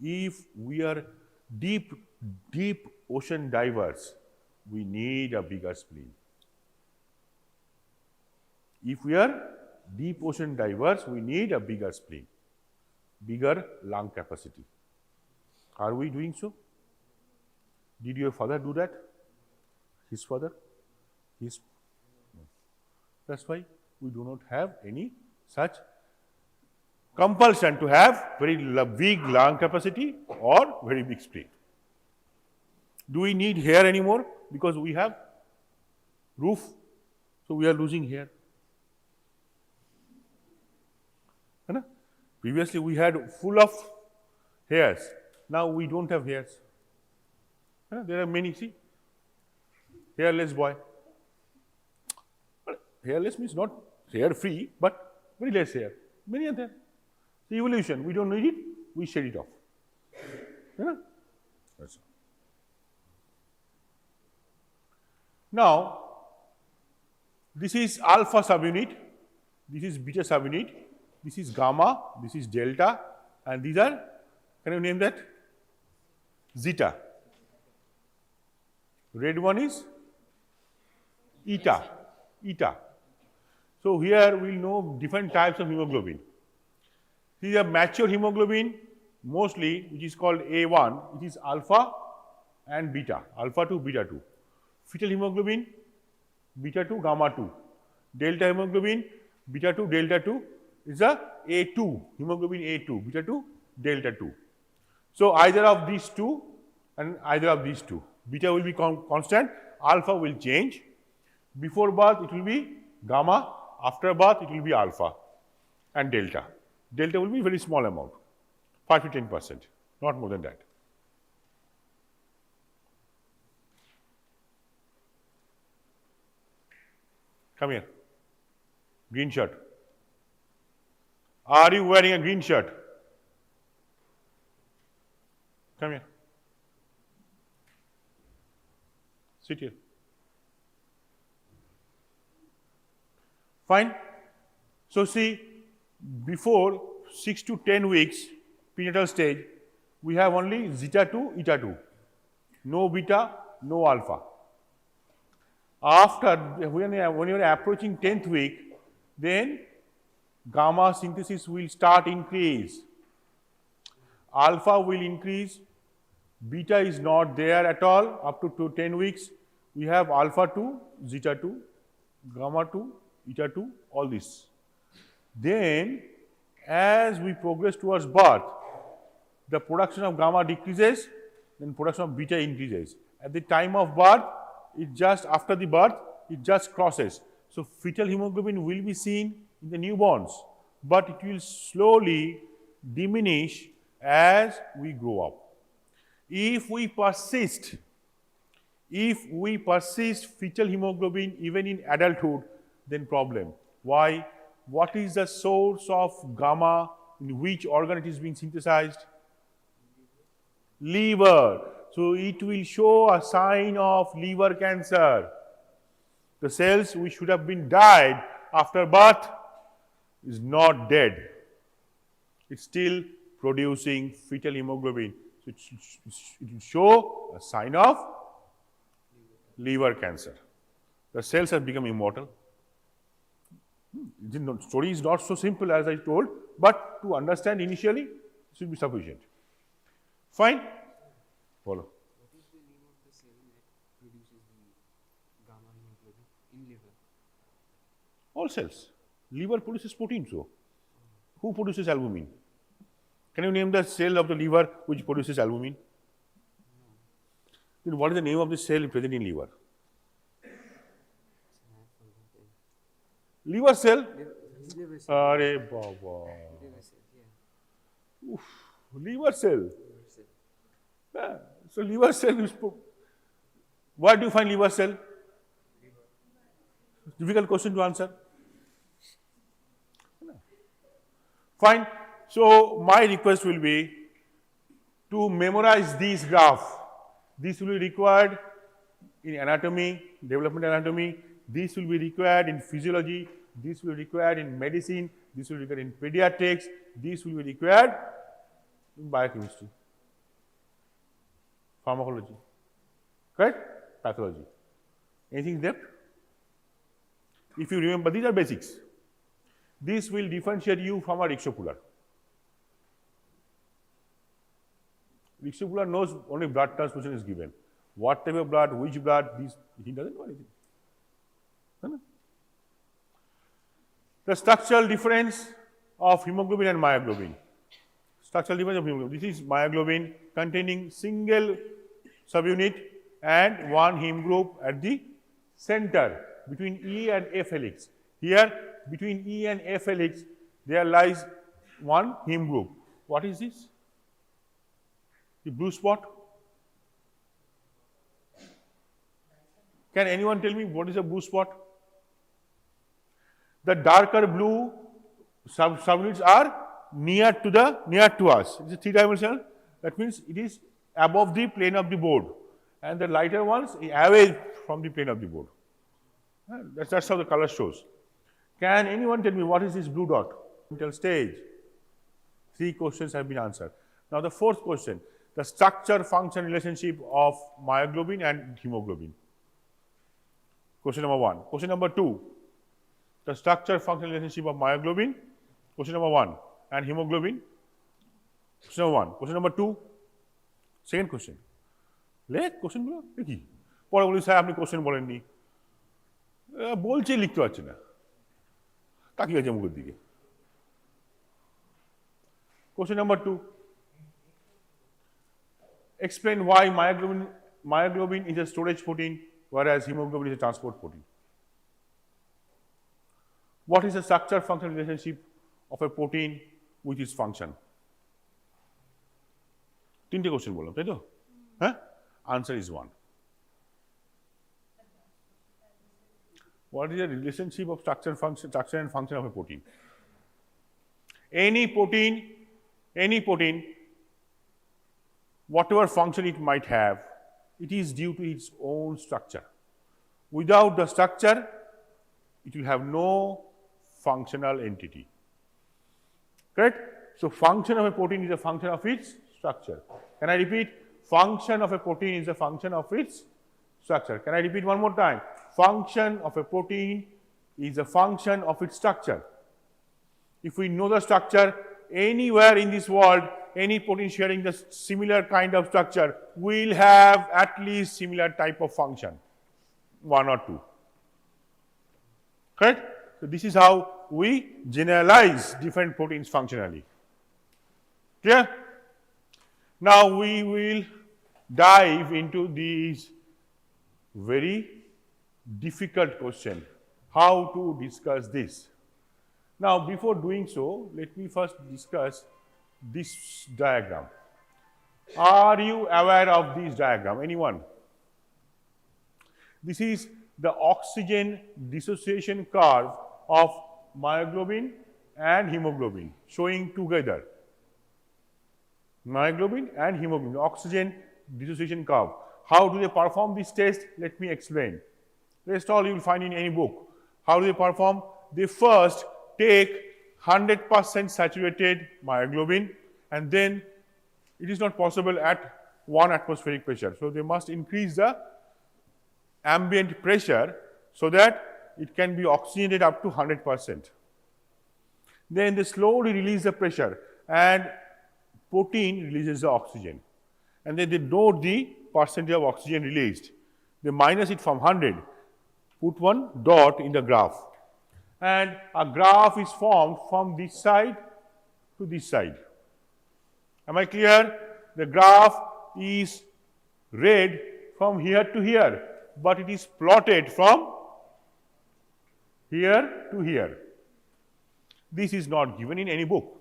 if we are deep ocean divers, we need a bigger spleen. If we are deep ocean divers, we need a bigger spleen, bigger lung capacity. Are we doing so? Did your father do that? His father? His. No. That's why we do not have any such compulsion to have very big lung capacity or very big spleen. Do we need hair anymore? Because we have roof, so we are losing hair. Previously we had full of hairs. Now we don't have hairs. There are many, see, hairless boy. But hairless means not hair free, but very less hair. Many are there. The evolution, we don't need it, we shed it off. That's all. Now, this is alpha subunit, this is beta subunit, this is gamma, this is delta, and these are, can you name that? Zeta. Red one is eta, eta. So here we will know different types of hemoglobin. These are mature hemoglobin, mostly, which is called A1, it is alpha and beta, alpha 2, beta 2. Fetal hemoglobin, beta 2, gamma 2. Delta hemoglobin, beta 2, delta 2 is a A2, hemoglobin A2, beta 2, delta 2. So either of these two and either of these two. Beta will be constant, alpha will change. Before birth it will be gamma, after birth it will be alpha and delta. Delta will be very small amount, 5 to 10%, not more than that. Come here. Green shirt. Are you wearing a green shirt? Come here. Sit here. Fine. So see, before 6 to 10 weeks, prenatal stage, we have only zeta 2, eta 2. No beta, no alpha. After, when you are approaching 10th week, then gamma synthesis will start increase. Alpha will increase, beta is not there at all up to 10 weeks. We have alpha 2, zeta 2, gamma 2, eta 2, all this. Then, as we progress towards birth, the production of gamma decreases, then production of beta increases. At the time of birth, it just after the birth, it just crosses. So fetal hemoglobin will be seen in the newborns, but it will slowly diminish as we grow up. If we persist fetal hemoglobin even in adulthood, then problem. Why? What is the source of gamma? In which organ it is being synthesized? Liver. So it will show a sign of liver cancer. The cells which should have been died after birth is not dead. It's still producing fetal hemoglobin. So it will show a sign of liver cancer. The cells have become immortal. The story is not so simple as I told, but to understand initially, it should be sufficient. Fine? Follow. What is the name of the cell that produces the gamma hemoglobin in liver? All cells. Liver produces protein, so. Who produces albumin? Can you name the cell of the liver which produces albumin? Then what is the name of the cell present in liver? Liver cell? Liver cell. Are Baba. Liver cell, yeah. Oof, liver cell. Liver cell. Yeah. So liver cell is. Where do you find liver cell? Difficult question to answer. Fine. So my request will be to memorize these graphs. This will be required in anatomy, development anatomy. This will be required in physiology. This will be required in medicine. This will be required in pediatrics. This will be required in biochemistry, pharmacology, correct? Pathology. Anything left? If you remember, these are basics. This will differentiate you from a rixopular. Vestibular knows only blood transfusion is given. What type of blood, which blood, these, he doesn't know anything. Huh? The structural difference of hemoglobin and myoglobin. Structural difference of hemoglobin. This is myoglobin containing single subunit and one heme group at the center between E and F helix. Here, between E and F helix, there lies one heme group. What is this? The blue spot? Can anyone tell me what is a blue spot? The darker blue subunits are near to us. It is three-dimensional. That means it is above the plane of the board, and the lighter ones away from the plane of the board. That's how the color shows. Can anyone tell me what is this blue dot? Until stage. 3 questions have been answered. Now the 4th question, the structure-function relationship of myoglobin and hemoglobin. Question number 1. Question number 2, the structure-function relationship of myoglobin. Question number 1, and hemoglobin. Question number 1. Question number 2, second question. লেখ কোশ্চেনগুলো দেখি, পরে বলি sir আপনি question বলেননি, বলছে লিখতে পারছে না, তাকিয়ে আছে মুখের দিকে। Question number 2, explain why myoglobin is a storage protein whereas hemoglobin is a transport protein. What is the structure-function relationship of a protein with its function? 3টে কোশ্চেন বললাম, তাই তো? হ্যাঁ? Answer is 1. What is the relationship of structure and function of a protein? Any protein, whatever function it might have, it is due to its own structure. Without the structure, it will have no functional entity. Correct? So, function of a protein is a function of its structure. Can I repeat? Function of a protein is a function of its structure. Can I repeat one more time? Function of a protein is a function of its structure. If we know the structure, anywhere in this world, any protein sharing the similar kind of structure will have at least similar type of function, 1 or 2. Correct? So, this is how we generalize different proteins functionally. Clear? Now, we will dive into these very difficult question, how to discuss this. Now, before doing so, let me first discuss this diagram. Are you aware of this diagram? Anyone? This is the oxygen dissociation curve of myoglobin and hemoglobin showing together. Myoglobin and hemoglobin, oxygen dissociation curve. How do they perform this test? Let me explain. Rest all you will find in any book. How do they perform? They first take 100% saturated myoglobin, and then it is not possible at 1 atmospheric pressure. So, they must increase the ambient pressure so that it can be oxygenated up to 100%. Then they slowly release the pressure and protein releases the oxygen, and then they note the percentage of oxygen released. They minus it from 100, put one dot in the graph, and a graph is formed from this side to this side. Am I clear? The graph is read from here to here, but it is plotted from here to here. This is not given in any book.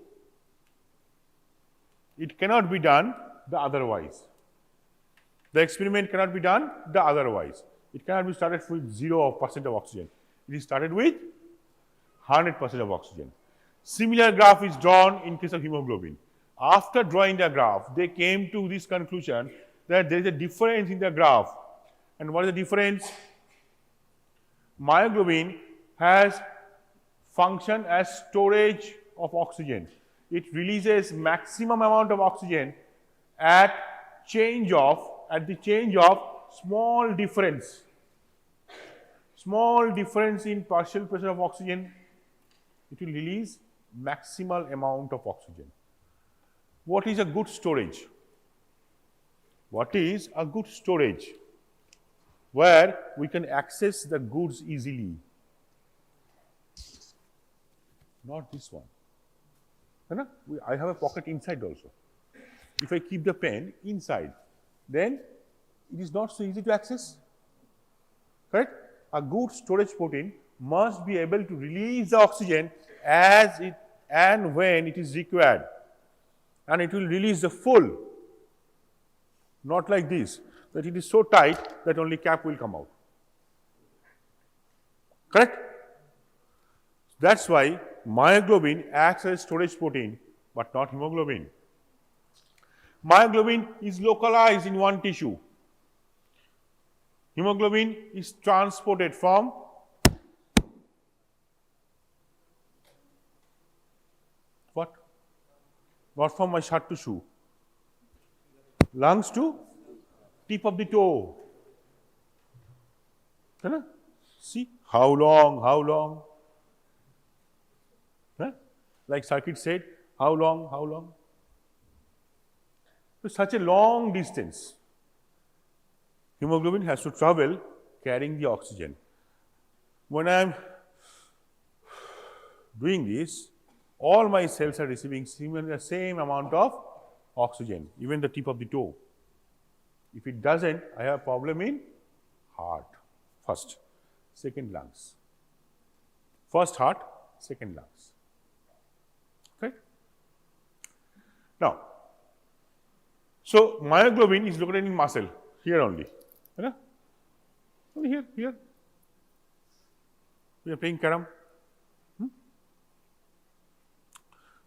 It cannot be done the otherwise. The experiment cannot be done the otherwise. It cannot be started with 0% of oxygen. It is started with 100% of oxygen. Similar graph is drawn in case of hemoglobin. After drawing the graph, they came to this conclusion that there is a difference in the graph. And what is the difference? Myoglobin has function as storage of oxygen. It releases maximum amount of oxygen at the change of small difference in partial pressure of oxygen. It will release maximal amount of oxygen. What is a good storage? what is a good storage where we can access the goods easily. Not this one. I have a pocket inside also. If I keep the pen inside, then it is not so easy to access. Correct? A good storage protein must be able to release the oxygen as it and when it is required. And it will release the full, not like this, that it is so tight that only cap will come out. Correct? That's why myoglobin acts as storage protein, but not hemoglobin. Myoglobin is localized in one tissue. Hemoglobin is transported from what? Not from my shirt to shoe. Lungs to tip of the toe. See how long, how long? Like circuit said, how long, how long? So such a long distance, hemoglobin has to travel carrying the oxygen. When I am doing this, all my cells are receiving the same amount of oxygen, even the tip of the toe. If it doesn't, I have a problem in heart first, second lungs. First heart, second lungs. Okay? Now, so myoglobin is located in muscle, here only. Only here, here. We are playing carom.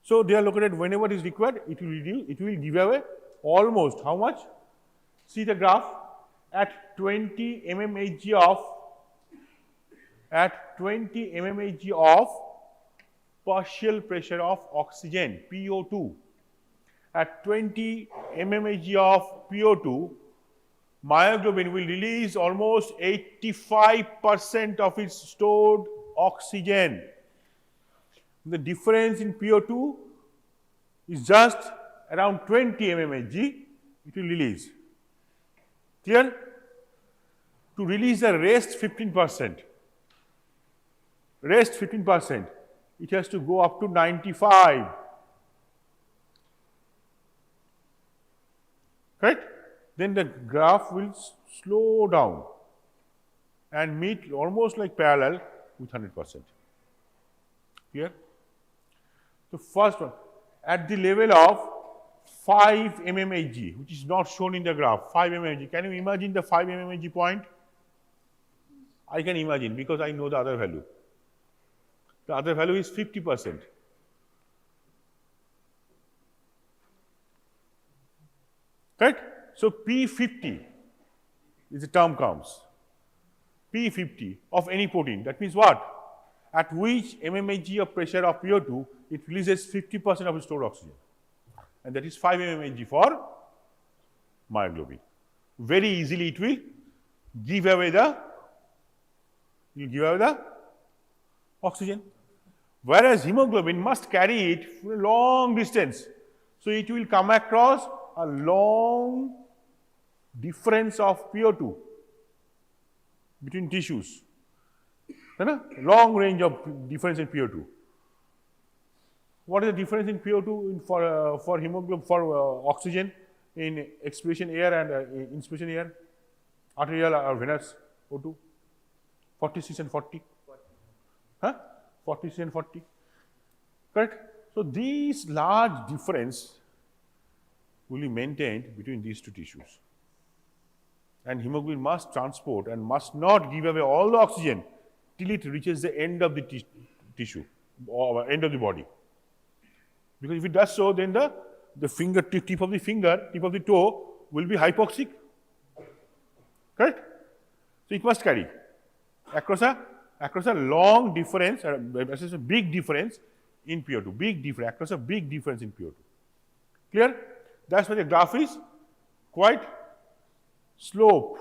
So they are located whenever it is required, it will give away almost how much? See the graph at 20 mmHg of partial pressure of oxygen, PO2. At 20 mmHg of PO2, myoglobin will release almost 85% of its stored oxygen. The difference in PO2 is just around 20 mmHg, it will release. Clear? To release the rest 15%, it has to go up to 95. Correct? Then the graph will slow down and meet almost like parallel with 100%. Clear? The first one, at the level of 5 mmHg, which is not shown in the graph, 5 mmHg. Can you imagine the 5 mmHg point? I can imagine because I know the other value. The other value is 50%. Right? So P50 is the term comes. P50 of any protein. That means what? At which mmHg of pressure of PO2, it releases 50% of its stored oxygen. And that is 5 mmHg for myoglobin. Very easily it will give away the oxygen. Whereas hemoglobin must carry it for a long distance. So it will come across a long difference of PO2 between tissues. Long range of difference in PO2. What is the difference in PO2 for hemoglobin, for oxygen in expiration air and inspiration air? Arterial or venous O2? 46 and 40? 46 and 40. Correct? So these large difference will be maintained between these two tissues. And hemoglobin must transport and must not give away all the oxygen till it reaches the end of the tissue or end of the body. Because if it does so, then the finger tip of the toe will be hypoxic. Correct? So it must carry across a long difference, a big difference in PO2, across a big difference in PO2. Clear? That's why the graph is quite sloped,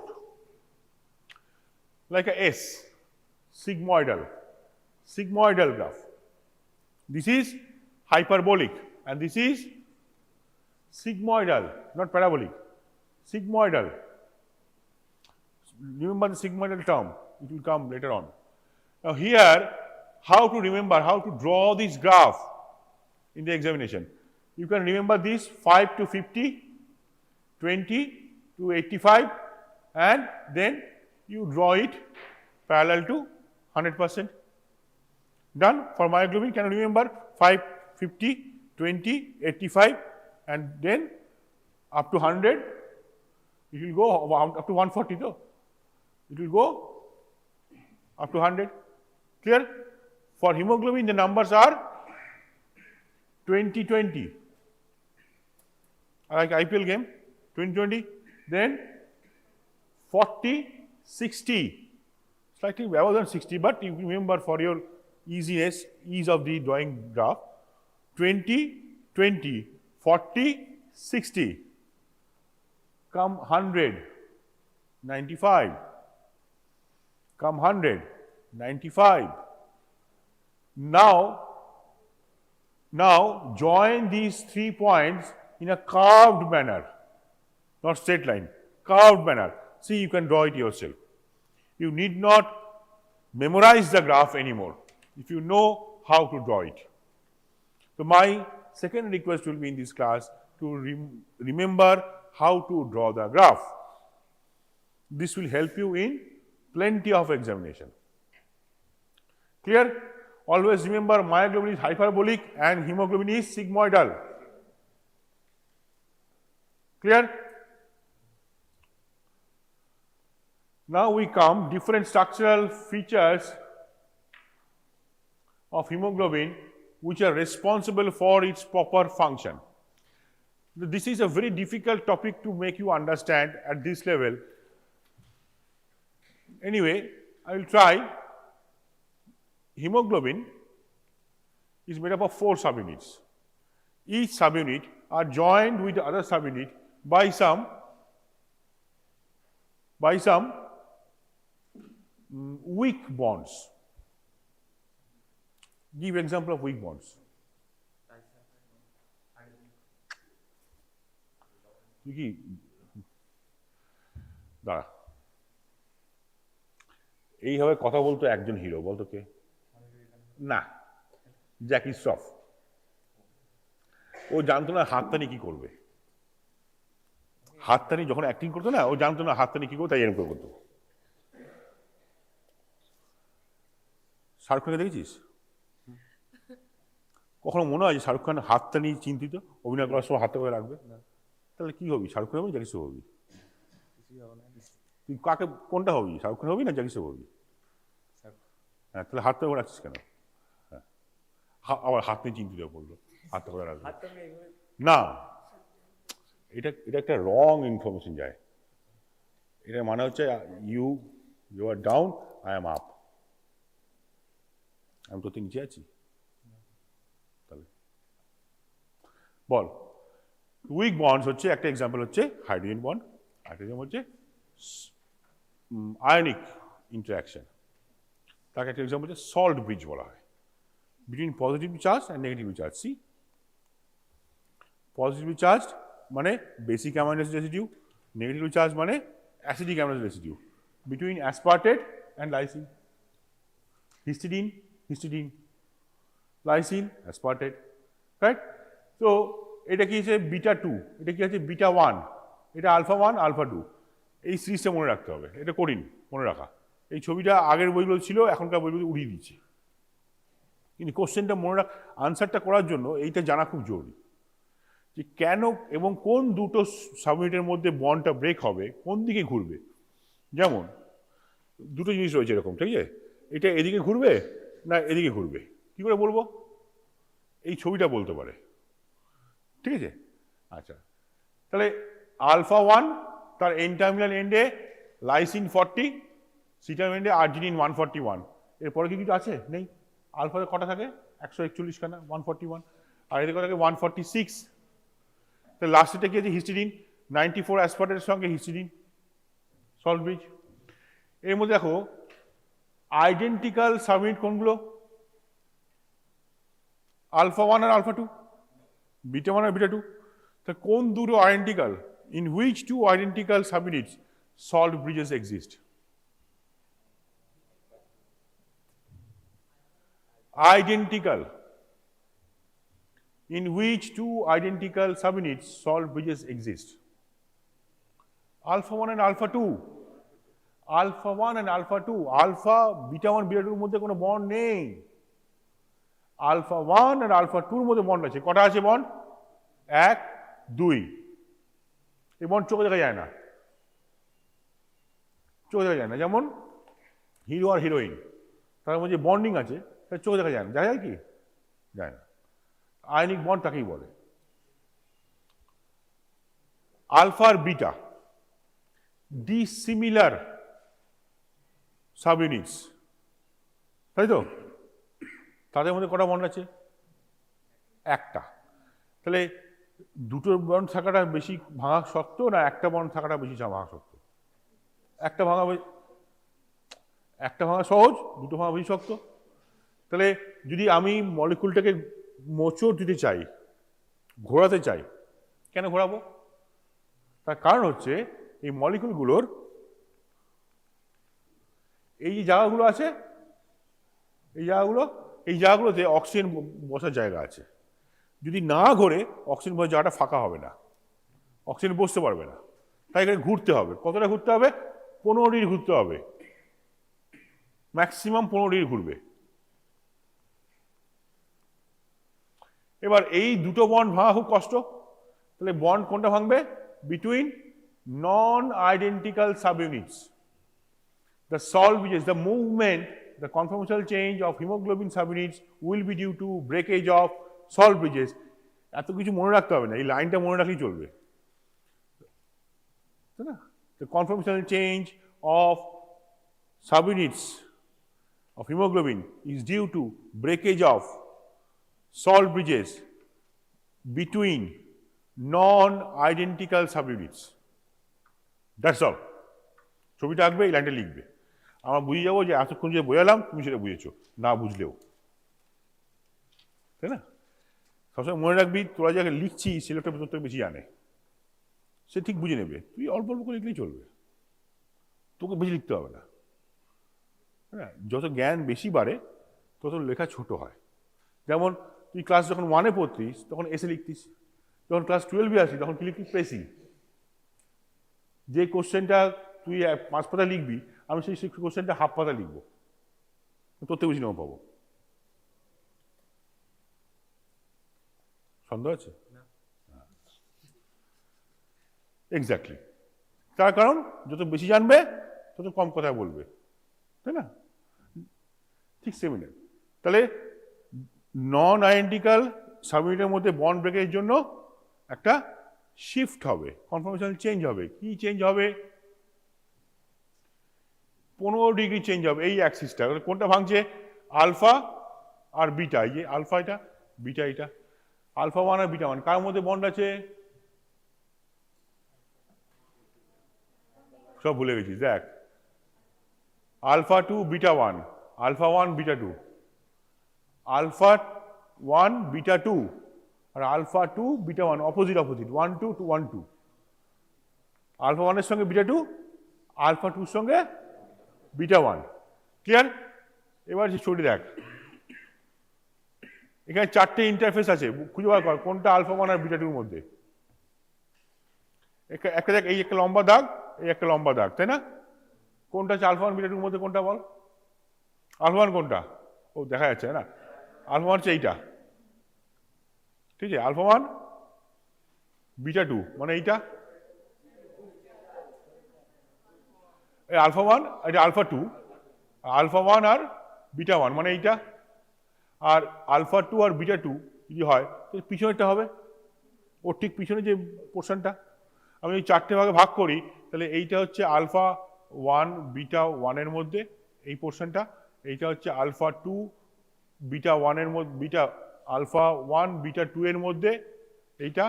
like a S, sigmoidal graph. This is hyperbolic and this is sigmoidal, not parabolic. sigmoidal. Remember the sigmoidal term, it will come later on. Now here, how to remember, how to draw this graph in the examination. You can remember this 5 to 50, 20 to 85, and then you draw it parallel to 100%. Done. For myoglobin, can you remember 5, 50, 20, 85, and then up to 100, it will go up to 140 though. It will go up to 100. Clear? For hemoglobin, the numbers are 20, 20. Like IPL game, 20, 20. Then 40, 60. Slightly above than 60, but you remember for your easiness, ease of the drawing graph, 20, 20, 40, 60. Come 100, 95. Come 100, 95. Now join these 3 points in a curved manner, not straight line, curved manner. See, you can draw it yourself. You need not memorize the graph anymore if you know how to draw it. So my second request will be in this class to remember how to draw the graph. This will help you in plenty of examination. Clear? Always remember myoglobin is hyperbolic and hemoglobin is sigmoidal. Clear? Now we come different structural features of hemoglobin which are responsible for its proper function. This is a very difficult topic to make you understand at this level. Anyway, I will try. Hemoglobin is made up of 4 subunits. Each subunit are joined with the other subunit by some weak bonds. Give example of weak bonds. কি দাঁড়া, এইভাবে কথা বলতো একজন hero, বলতো কে? না, জ্যাকি শ্রফ। ও জানতো না হাততালি কি করবে। হাততালি যখন অ্যাক্টিং করতো না, ও জানতো না হাততালি কি করবে, তাই এরকম করতো। শাহরুখ খানকে দেখেছিস? কখনো মনে হয় যে শাহরুখ খান হাততালি চিন্তিত, অভিনয় করার সময় হাতটা করে রাখবে? তাহলে কি হবি? শাহরুখ খান হবি, জ্যাকি শ্রফ হবি? তুই কাকে, কোনটা হবি? শাহরুখ খান হবি না জ্যাকি শ্রফ হবি? হ্যাঁ, তাহলে হাতটা করে রাখছিস কেন? হ্যাঁ, আবার হাত নিয়ে চিন্তিত করলো, হাতটা করে রাখবে না। এটা একটা রং ইনফরমেশন যায়। এটা মানে হচ্ছে you are down, I am up. আমি তো নিচে আছি। তাহলে বল, উইক বন্ডস হচ্ছে একটা এক্সাম্পল হচ্ছে হাইড্রোজেন বন্ড, হাইড্রোজেন হচ্ছে আয়নিক ইন্টারাকশন। তাকে একটা এক্সাম্পল হচ্ছে সল্ট ব্রিজ বলা হয়, between positively charge and negatively charge. See, positively charge মানে basic amino acid residue, negatively charge মানে acidic amino acid residue, between aspartate and lysine. Histidine, histidine, lysine, aspartate, right? তো এটা কি হচ্ছে beta 2, এটা কি হচ্ছে বিটা 1, এটা আলফা 1, আলফা 2। এই সিরিজটা মনে রাখতে হবে, এটা করিন মনে রাখা। এই ছবিটা আগের বইগুলো ছিল, এখনকার বইগুলো উড়িয়ে দিচ্ছে। কিন্তু কোশ্চেনটা মনে রাখ, আনসারটা করার জন্য এইটা জানা খুব জরুরি, যে কেন এবং কোন দুটো সাবইউনিটের মধ্যে বন্ডটা ব্রেক হবে, কোন দিকে ঘুরবে। যেমন দুটো জিনিস রয়েছে এরকম, ঠিক আছে? এটা এদিকে ঘুরবে না এদিকে ঘুরবে, কি করে বলবো? এই ছবিটা বলতে পারে, ঠিক আছে? আচ্ছা, তাহলে আলফা 1 তার এন টার্মিনাল এন্ডে লাইসিন 40, সি টার্মিনাল এন্ডে আর্জিনিন 141। এরপরে কি কিছু আছে? নেই। আলফাতে কটা থাকে? 141 খানা, 141। আর এদিকে থাকে 146। তাহলে লাস্টেটা কি আছে? হিস্টিডিন, 94 অ্যাসপার্টেটের সঙ্গে হিস্টিডিন, সল্ট ব্রিজ। এর মধ্যে দেখো আইডেন্টিক্যাল সাবইউনিট কোনগুলো? আলফা 1 আর আলফা 2, বিটা 1 আর বিটা 2। তা কোন দুটো identical? in which two identical subunits salt bridges exist? Identical. In which two identical subunits salt bridges exist? Alpha 1 and alpha 2. Alpha 1 and alpha 2. Alpha, beta 1, beta 2 এর মধ্যে কোনো bond নেই। Alpha 1 আর alpha 2 এর মধ্যে bond আছে। কটা আছে bond? 1, 2। এই বন্ড চোখে দেখা যায় না। চোখে দেখা যায় না। যেমন হিরো আর হিরোইন, তার মধ্যে বন্ডিং আছে, সেটা চোখে দেখা যায় না। দেখা যায় কি? যায় না। আয়নিক বন্ড তাকেই বলে। আলফা আর বিটা ডিসিমিলার সাবইউনিটস, তাই তো? তাদের মধ্যে কটা বন্ড আছে? একটা। তাহলে দুটো বন্ড থাকাটা বেশি ভাঙা শক্ত না একটা বন্ড থাকাটা বেশি ভাঙা শক্ত? একটা ভাঙা সহজ, দুটো ভাঙা বেশি শক্ত। তাহলে যদি আমি মলিকুলটাকে মোচড় দিতে চাই, ঘোরাতে চাই, কেন ঘোরাবো? তার কারণ হচ্ছে এই মলিকুলগুলোর এই যে জায়গাগুলো আছে, এই জায়গাগুলোতে অক্সিজেন বসার জায়গা আছে। যদি না ঘোরে অক্সিজেন বসার জায়গাটা ফাঁকা হবে না, অক্সিজেন বসতে পারবে না। তাই এখানে ঘুরতে হবে। কতটা ঘুরতে হবে? 15 ডিগ্রি ঘুরতে হবে, ম্যাক্সিমাম 15 ডিগ্রি ঘুরবে। এবার এই দুটো বন্ড ভাঙা খুব কষ্ট। তাহলে বন্ড কোনটা ভাঙবে? Between non identical subunits. The salt bridges, the movement, the conformational change of hemoglobin subunits will be due to breakage of salt bridges. এত কিছু মনে রাখতে হবে না, এই লাইনটা মনে রাখলেই চলবে, তাই না? The conformational change of subunits of hemoglobin is due to breakage of salt bridges between non-identical subunits. That's all. ছবিটা আঁকবে, এই লাইনটা লিখবে। আমরা বুঝে যাবো যে এতক্ষণ যে বোঝালাম তুমি সেটা বুঝেছো, না বুঝলেও, তাই না? সবসময় মনে রাখবি তোরা যাকে লিখছিস সে লোকটা তোর থেকে বেশি জানে, সে ঠিক বুঝে নেবে। তুই অল্প অল্প করে লিখলেই চলবে, তোকে বেশি লিখতে হবে না। হ্যাঁ, যত জ্ঞান বেশি বাড়ে তত লেখা ছোট হয়। যেমন তুই ক্লাস যখন 1-এ পড়তিস তখন এসে লিখতিস, যখন ক্লাস 12-এ আসিস তখন কি লিখতিস? প্রেসি। যে কোশ্চেনটা তুই 5 পাতা লিখবি, আমি সেই কোশ্চেনটা হাফ পাতা লিখবো, তোর থেকে বেশি নম্বর পাবো। সন্দেহ আছে? এক্স্যাক্টলি। তার কারণ যত বেশি জানবে তত কম কথা বলবে, তাই না? ঠিক সেমিনার। তাহলে নন আইডেন্টিক্যাল সাবইউনিটের মধ্যে বন্ড ব্রেকের জন্য একটা শিফট হবে, কনফর্মেশনাল চেঞ্জ হবে। কি চেঞ্জ হবে? 15 ডিগ্রি চেঞ্জ হবে এই অ্যাক্সিসটা। কোনটা ভাঙছে? আলফা আর বিটা। এই যে আলফা এটা, বিটা এটা। আলফা 1 আর বিটা 1 কার মধ্যে বন্ড আছে? সব ভুলে গেছিস, দেখ। Alpha 2 beta 1, alpha 1 beta 2, alpha 1 beta 2 আর আলফা 2 বিটা 1, অপোজিট 1 2 2 1 2। আলফা 1 এর সঙ্গে বিটা 2, আলফা 2 এর সঙ্গে বিটা 1। ক্লিয়ার? এবার যে ছবিটি দেখ, এখানে 4টে ইন্টারফেস আছে, খুঁজে বার কর কোনটা আলফা 1 আর বিটা 2 এর মধ্যে। একটা দেখ, এই একটা লম্বা দাগ, এই একটা লম্বা দাগ, তাই না? কোনটা আছে আলফা 1 বিটা 2 এর মধ্যে? কোনটা বল? আলফা 1 কোনটা? ও দেখা যাচ্ছে না, আলফা 1 হচ্ছে এইটা, ঠিক আছে? আলফা 1 বিটা 2 মানে এইটা, এই আলফা 1 এটা আলফা 2, আলফা 1 আর বিটা 1 মানে এইটা। আর আলফা 2 আর বিটা 2 যদি হয় তো পিছনেরটা হবে, ওর ঠিক পিছনে যে পোর্শনটা। আমি এই 4টে ভাগে ভাগ করি, তাহলে এইটা হচ্ছে আলফা 1 বিটা 1 এর মধ্যে এই পোর্শনটা, এইটা হচ্ছে আলফা 2 বিটা 1 এর মধ্যে, আলফা 1 বিটা 2 এর মধ্যে এইটা,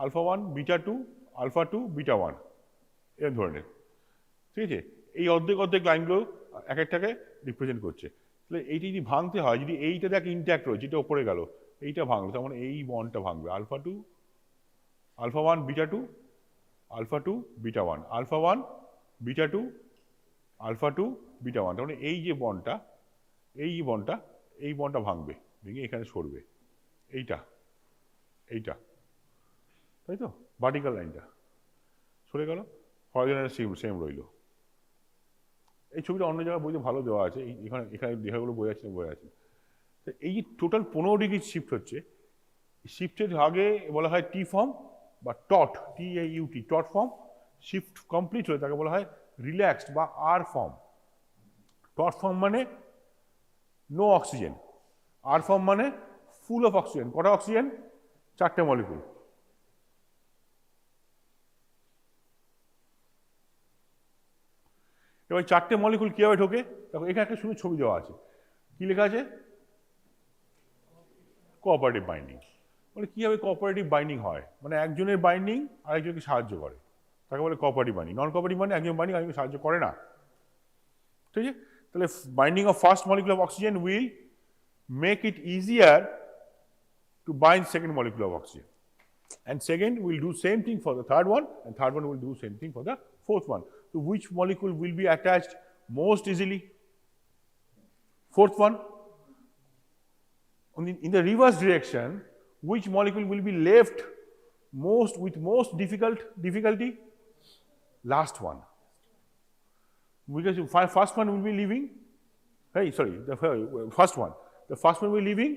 আলফা 1 বিটা 2 আলফা 2 বিটা 1 এর ধরনের, ঠিক আছে? এই অর্ধেক লাইনগুলো এক একটাকে রিপ্রেজেন্ট করছে। তাহলে এইটা যদি ভাঙতে হয়, যদি এইটা দেখ ইন্ট্যাক্ট রয়েছে, যেটা ওপরে গেল, এইটা ভাঙলো, তার মানে এই বন্ডটা ভাঙবে। Alpha 1 beta 2 alpha 2, beta 1, alpha 1, beta 2, alpha 2, beta 1। তার মানে এই যে বন্ডটা, এই বন্ডটা ভাঙবে, ভেঙে এখানে সরবে, এইটা, তাই তো, ভার্টিক্যাল লাইনটা সরে গেল, হরাইজনের সেম রইল। এই ছবিটা অন্য জায়গায় বইতে ভালো দেওয়া আছে, এখানে লেখাগুলো বই আছে। তো এই যে টোটাল 15 ডিগ্রি শিফট হচ্ছে, শিফটের আগে বলা হয় টি ফর্ম বা টট, TAUT, টট ফর্ম। শিফট কমপ্লিট হলে তাকে বলা হয় রিল্যাক্সড বা আর ফর্ম। টট ফর্ম মানে নো অক্সিজেন, আর ফর্ম মানে ফুল অফ অক্সিজেন। কটা অক্সিজেন? 4টে মলিকুল। এবার 4টে মলিকুল কীভাবে ঢোকে? দেখো এখানে একটা শুধু ছবি দেওয়া আছে, কি লেখা আছে? Cooperative binding. মানে কীভাবে কোঅপারেটিভ বাইন্ডিং হয়? মানে একজনের বাইন্ডিং আরেকজনকে সাহায্য করে, তাকে বলে কোঅপারেটিভ বাইন্ডিং। নন কোঅপারেটিভ মানে একজন বাইন্ডিং আরেকজনকে সাহায্য করে না, ঠিক আছে? তাহলে binding of first molecule of oxygen will make it easier to bind second molecule of oxygen, and second will do same thing for the third one, and third one will do same thing for the fourth one. So which molecule will be attached most easily? Fourth one. In the reverse direction, which molecule will be left with most difficulty? Last one, because first one will be leaving. The first one will be leaving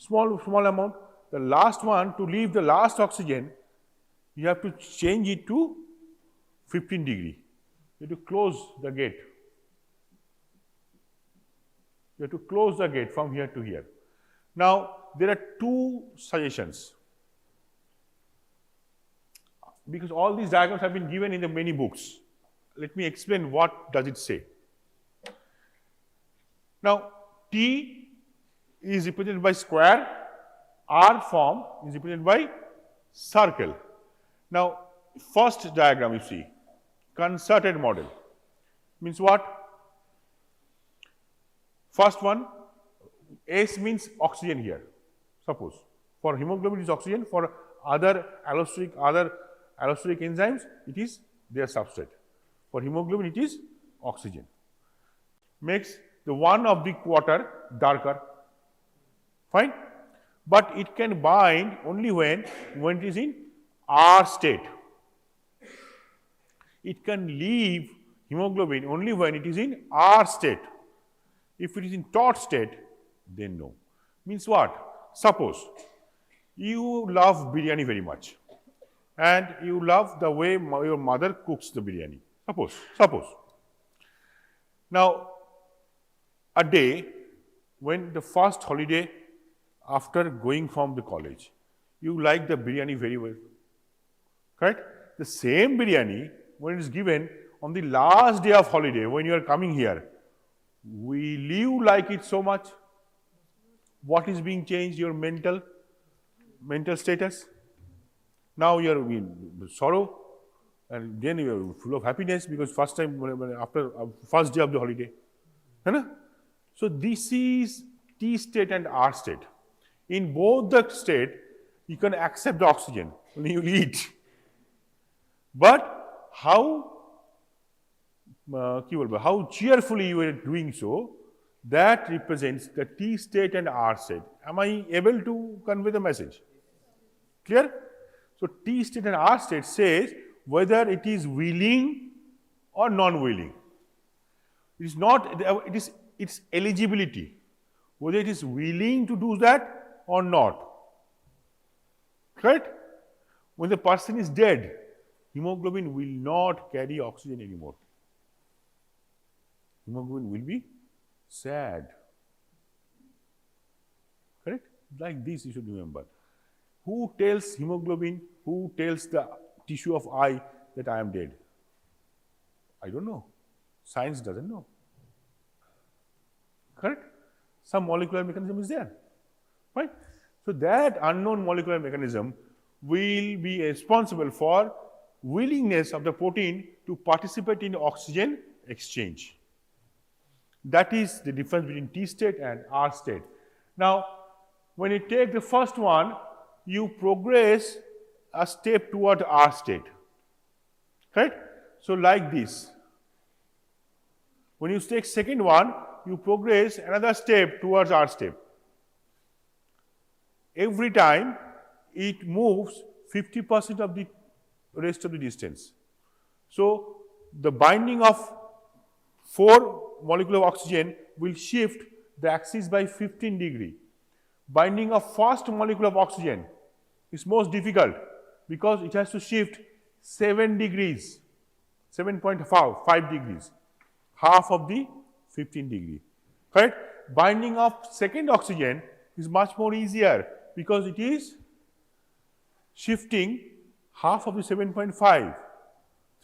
small amount. The last one, to leave the last oxygen, you have to change it to 15 degree. You have to close the gate. You have to close the gate from here to here. Now, there are two suggestions, because all these diagrams have been given in the many books. Let me explain what does it say. Now, T is represented by square, R form is represented by circle. Now, first diagram you see, concerted model, means what? First one, S means oxygen here. Suppose for hemoglobin it is oxygen, for other allosteric enzymes it is their substrate. For hemoglobin it is oxygen. Makes the one of the quarter darker, fine, but it can bind only when it is in R state. It can leave hemoglobin only when it is in R state. If it is in TOT state, then no. Means what? Suppose you love biryani very much, and you love the way your mother cooks the biryani. Suppose. Now, a day when the first holiday after going from the college, you like the biryani very well, correct? The same biryani, when it is given on the last day of holiday, when you are coming here, will you like it so much? What is being changed? Your mental status. Now you are in sorrow, and then you are full of happiness because first time after first day of the holiday, right? So this is T state and R state. In both the state, you can accept the oxygen when you eat. But how cheerfully you are doing so, that represents the T state and R state. Am I able to convey the message? Clear? So T state and R state says whether it is willing or non-willing. It is not, it is its eligibility, whether it is willing to do that or not. Correct? When the person is dead, hemoglobin will not carry oxygen anymore. Hemoglobin will be sad. Correct? Like this you should remember. Who tells hemoglobin, who tells the tissue of eye that I am dead? I don't know. Science doesn't know. Correct? Some molecular mechanism is there, right? So that unknown molecular mechanism will be responsible for willingness of the protein to participate in oxygen exchange. That is the difference between T state and R state. Now, when you take the first one, you progress a step toward R state. right? So like this. When you take second one, you progress another step towards R step. Every time it moves 50% of the rest of the distance. So the binding of 4 molecule of oxygen will shift the axis by 15 degree. Binding of first molecule of oxygen is most difficult because it has to shift 7 degrees, 7.5 degrees, half of the 15 degree. Correct? Binding of second oxygen is much more easier because it is shifting half of the 7.5,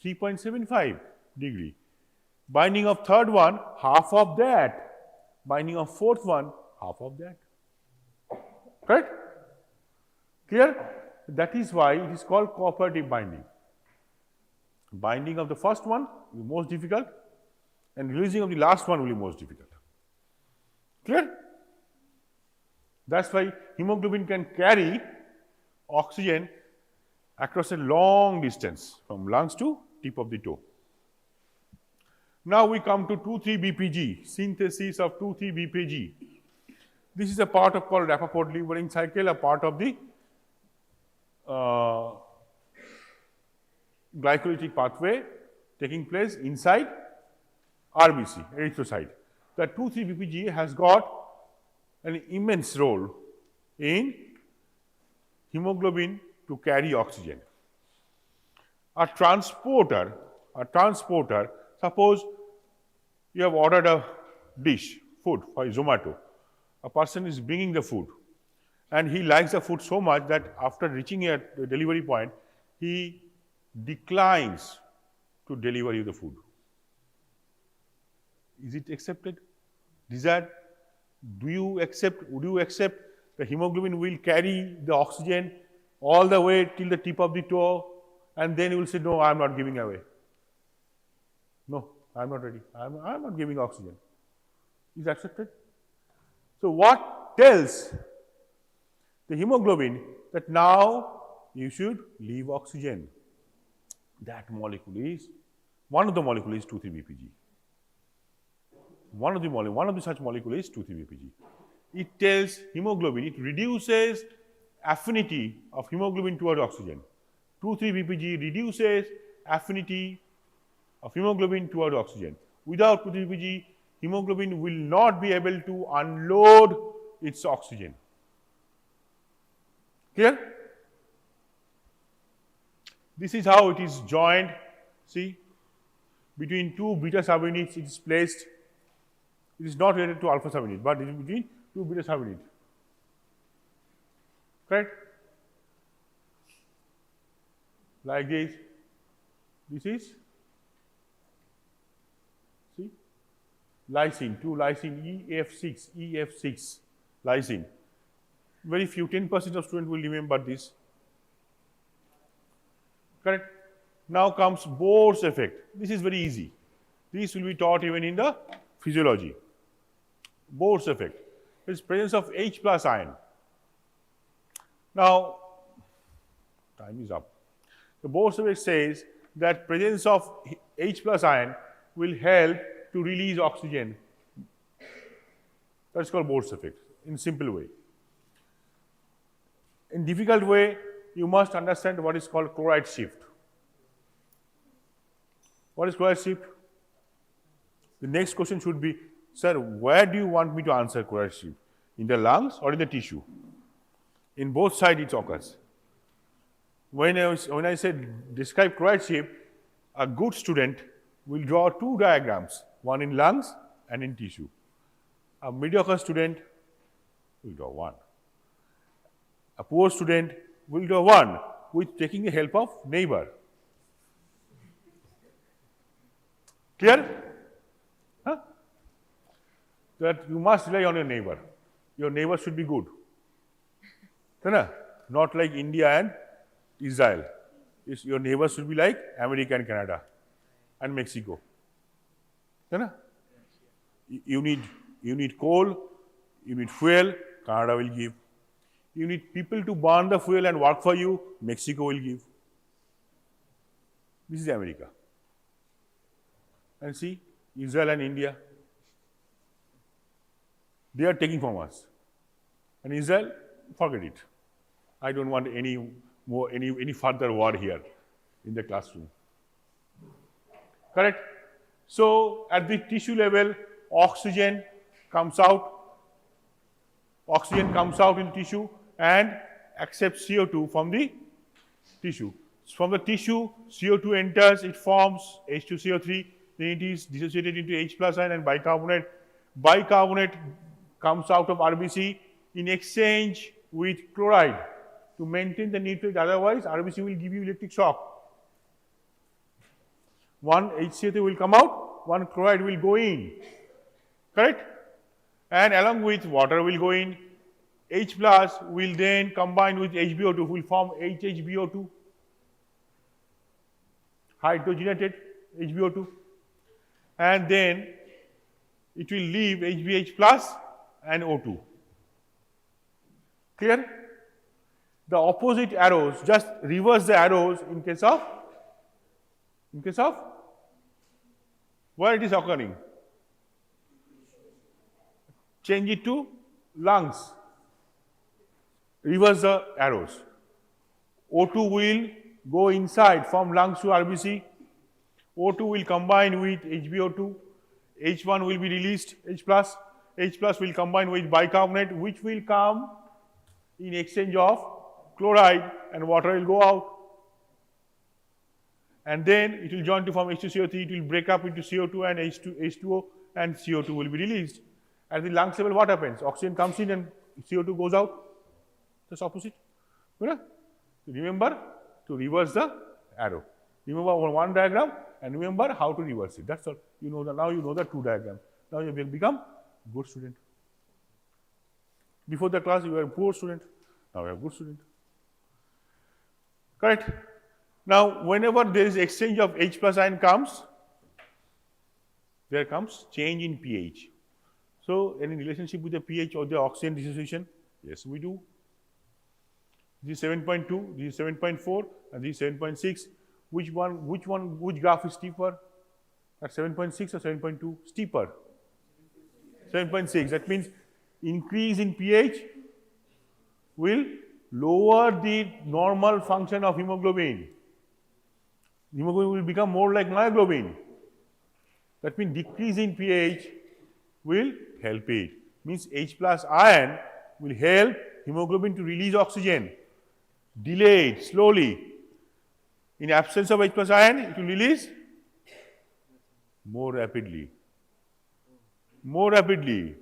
3.75 degree. Binding of third one, half of that. Binding of fourth one, half of that. Correct? Clear? That is why it is called cooperative binding. Binding of the first one will be most difficult and releasing of the last one will be most difficult. Clear? That's why hemoglobin can carry oxygen across a long distance from lungs to tip of the toe. Now we come to 2,3-BPG, synthesis of 2,3-BPG. This is a part of called Rappaport leveling cycle, a part of the glycolytic pathway taking place inside RBC, erythrocyte. The 2,3-BPG has got an immense role in hemoglobin to carry oxygen. A transporter, suppose you have ordered a dish, food for Zomato. A person is bringing the food and he likes the food so much that after reaching a delivery point, he declines to deliver you the food. Is it accepted? Desired? Would you accept the hemoglobin will carry the oxygen all the way till the tip of the toe and then you will say, no, I am not giving away. No, I am not ready. I am not giving oxygen. Is accepted? So what tells the hemoglobin that now you should leave oxygen? That molecule is, one of the molecule is 2,3-BPG. One of the such molecule is 2,3-BPG. It tells hemoglobin, it reduces affinity of hemoglobin towards oxygen. 2,3-BPG reduces affinity of hemoglobin towards oxygen. Without 2,3-BPG, hemoglobin will not be able to unload its oxygen. Clear? This is how it is joined. See, between two beta subunits it is placed. It is not related to alpha subunit, but it is between two beta subunits. Correct? Like this. This is, see, lysine, 2-lysine, EF6, lysine. Very few, 10% of students will remember this. Correct? Now comes Bohr's effect. This is very easy. This will be taught even in the physiology. Bohr's effect is presence of H plus ion. Now, time is up. The Bohr's effect says that presence of H plus ion will help to release oxygen. That's called Bohr's effect in simple way. In difficult way, you must understand what is called chloride shift. What is chloride shift? The next question should be, sir, where do you want me to answer chloride shift? In the lungs or in the tissue? In both sides it occurs. When I said describe chloride shift, a good student will draw two diagrams, one in lungs and in tissue. A mediocre student will draw one. A poor student will draw one with taking the help of neighbor. Clear? Huh? That you must rely on your neighbor. Your neighbor should be good. Not like India and Israel. Your neighbors should be like America and Canada and Mexico. You need coal, you need fuel, Canada will give. You need people to burn the fuel and work for you, Mexico will give. This is America. And see, Israel and India, they are taking from us. And Israel, forget it. I don't want any further war here in the classroom. Correct? So, at the tissue level, oxygen comes out in tissue and accepts CO2 from the tissue. From the tissue, CO2 enters, it forms H2CO3, then it is dissociated into H plus ion and bicarbonate. Bicarbonate comes out of RBC in exchange with chloride to maintain the neutrality, otherwise RBC will give you electric shock. One HCl3 will come out, one chloride will go in, correct? And along with water will go in, H plus will then combine with HbO2, will form HHbO2, hydrogenated HbO2, and then it will leave HbH plus and O2. Clear? The opposite arrows, just reverse the arrows in case of where it is occurring. Change it to lungs. Reverse the arrows. O2 will go inside from lungs to RBC. O2 will combine with HbO2. H1 will be released, H plus will combine with bicarbonate, which will come in exchange of chloride, and water will go out. And then it will join to form H2CO3, it will break up into CO2 and H2O, and CO2 will be released. At the lungs level, what happens? Oxygen comes in and CO2 goes out. Just opposite. Remember to reverse the arrow. Remember one diagram and remember how to reverse it. That's all. You know that now you know the two diagrams. Now you will become a good student. Before the class you were a poor student. Now you are a good student. Correct? Now whenever there is exchange of H plus ion comes, there comes change in pH. So any relationship with the pH or the oxygen dissociation? Yes, we do. This is 7.2, this is 7.4, and this is 7.6. Which graph is steeper? At 7.6 or 7.2? Steeper. 7.6. That means increase in pH will lower the normal function of hemoglobin. Hemoglobin will become more like myoglobin. That means decrease in pH will help it. Means H plus ion will help hemoglobin to release oxygen. Delayed, slowly. In absence of H plus ion, it will release more rapidly. More rapidly.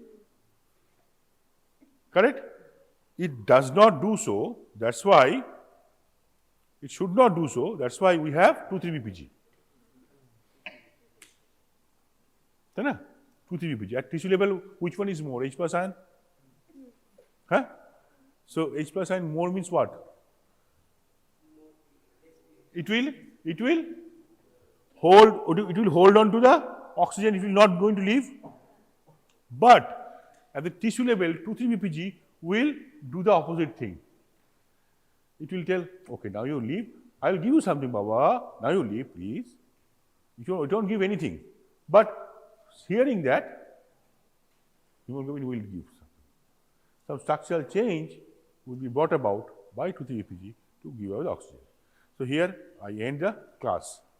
Correct? It does not do so. That's why it should not do so. That's why we have 2,3-BPG. 2,3-BPG. At tissue level, which one is more? H plus ion? Huh? So H plus ion more means what? It will hold on to the oxygen. It will not going to leave. But at the tissue level, 2,3-BPG will do the opposite thing. It will tell, okay, now you leave. I will give you something, Baba. Now you leave, please. You don't give anything. But hearing that, hemoglobin will give something. Some structural change will be brought about by 2,3-BPG to give out oxygen. So here I end the class.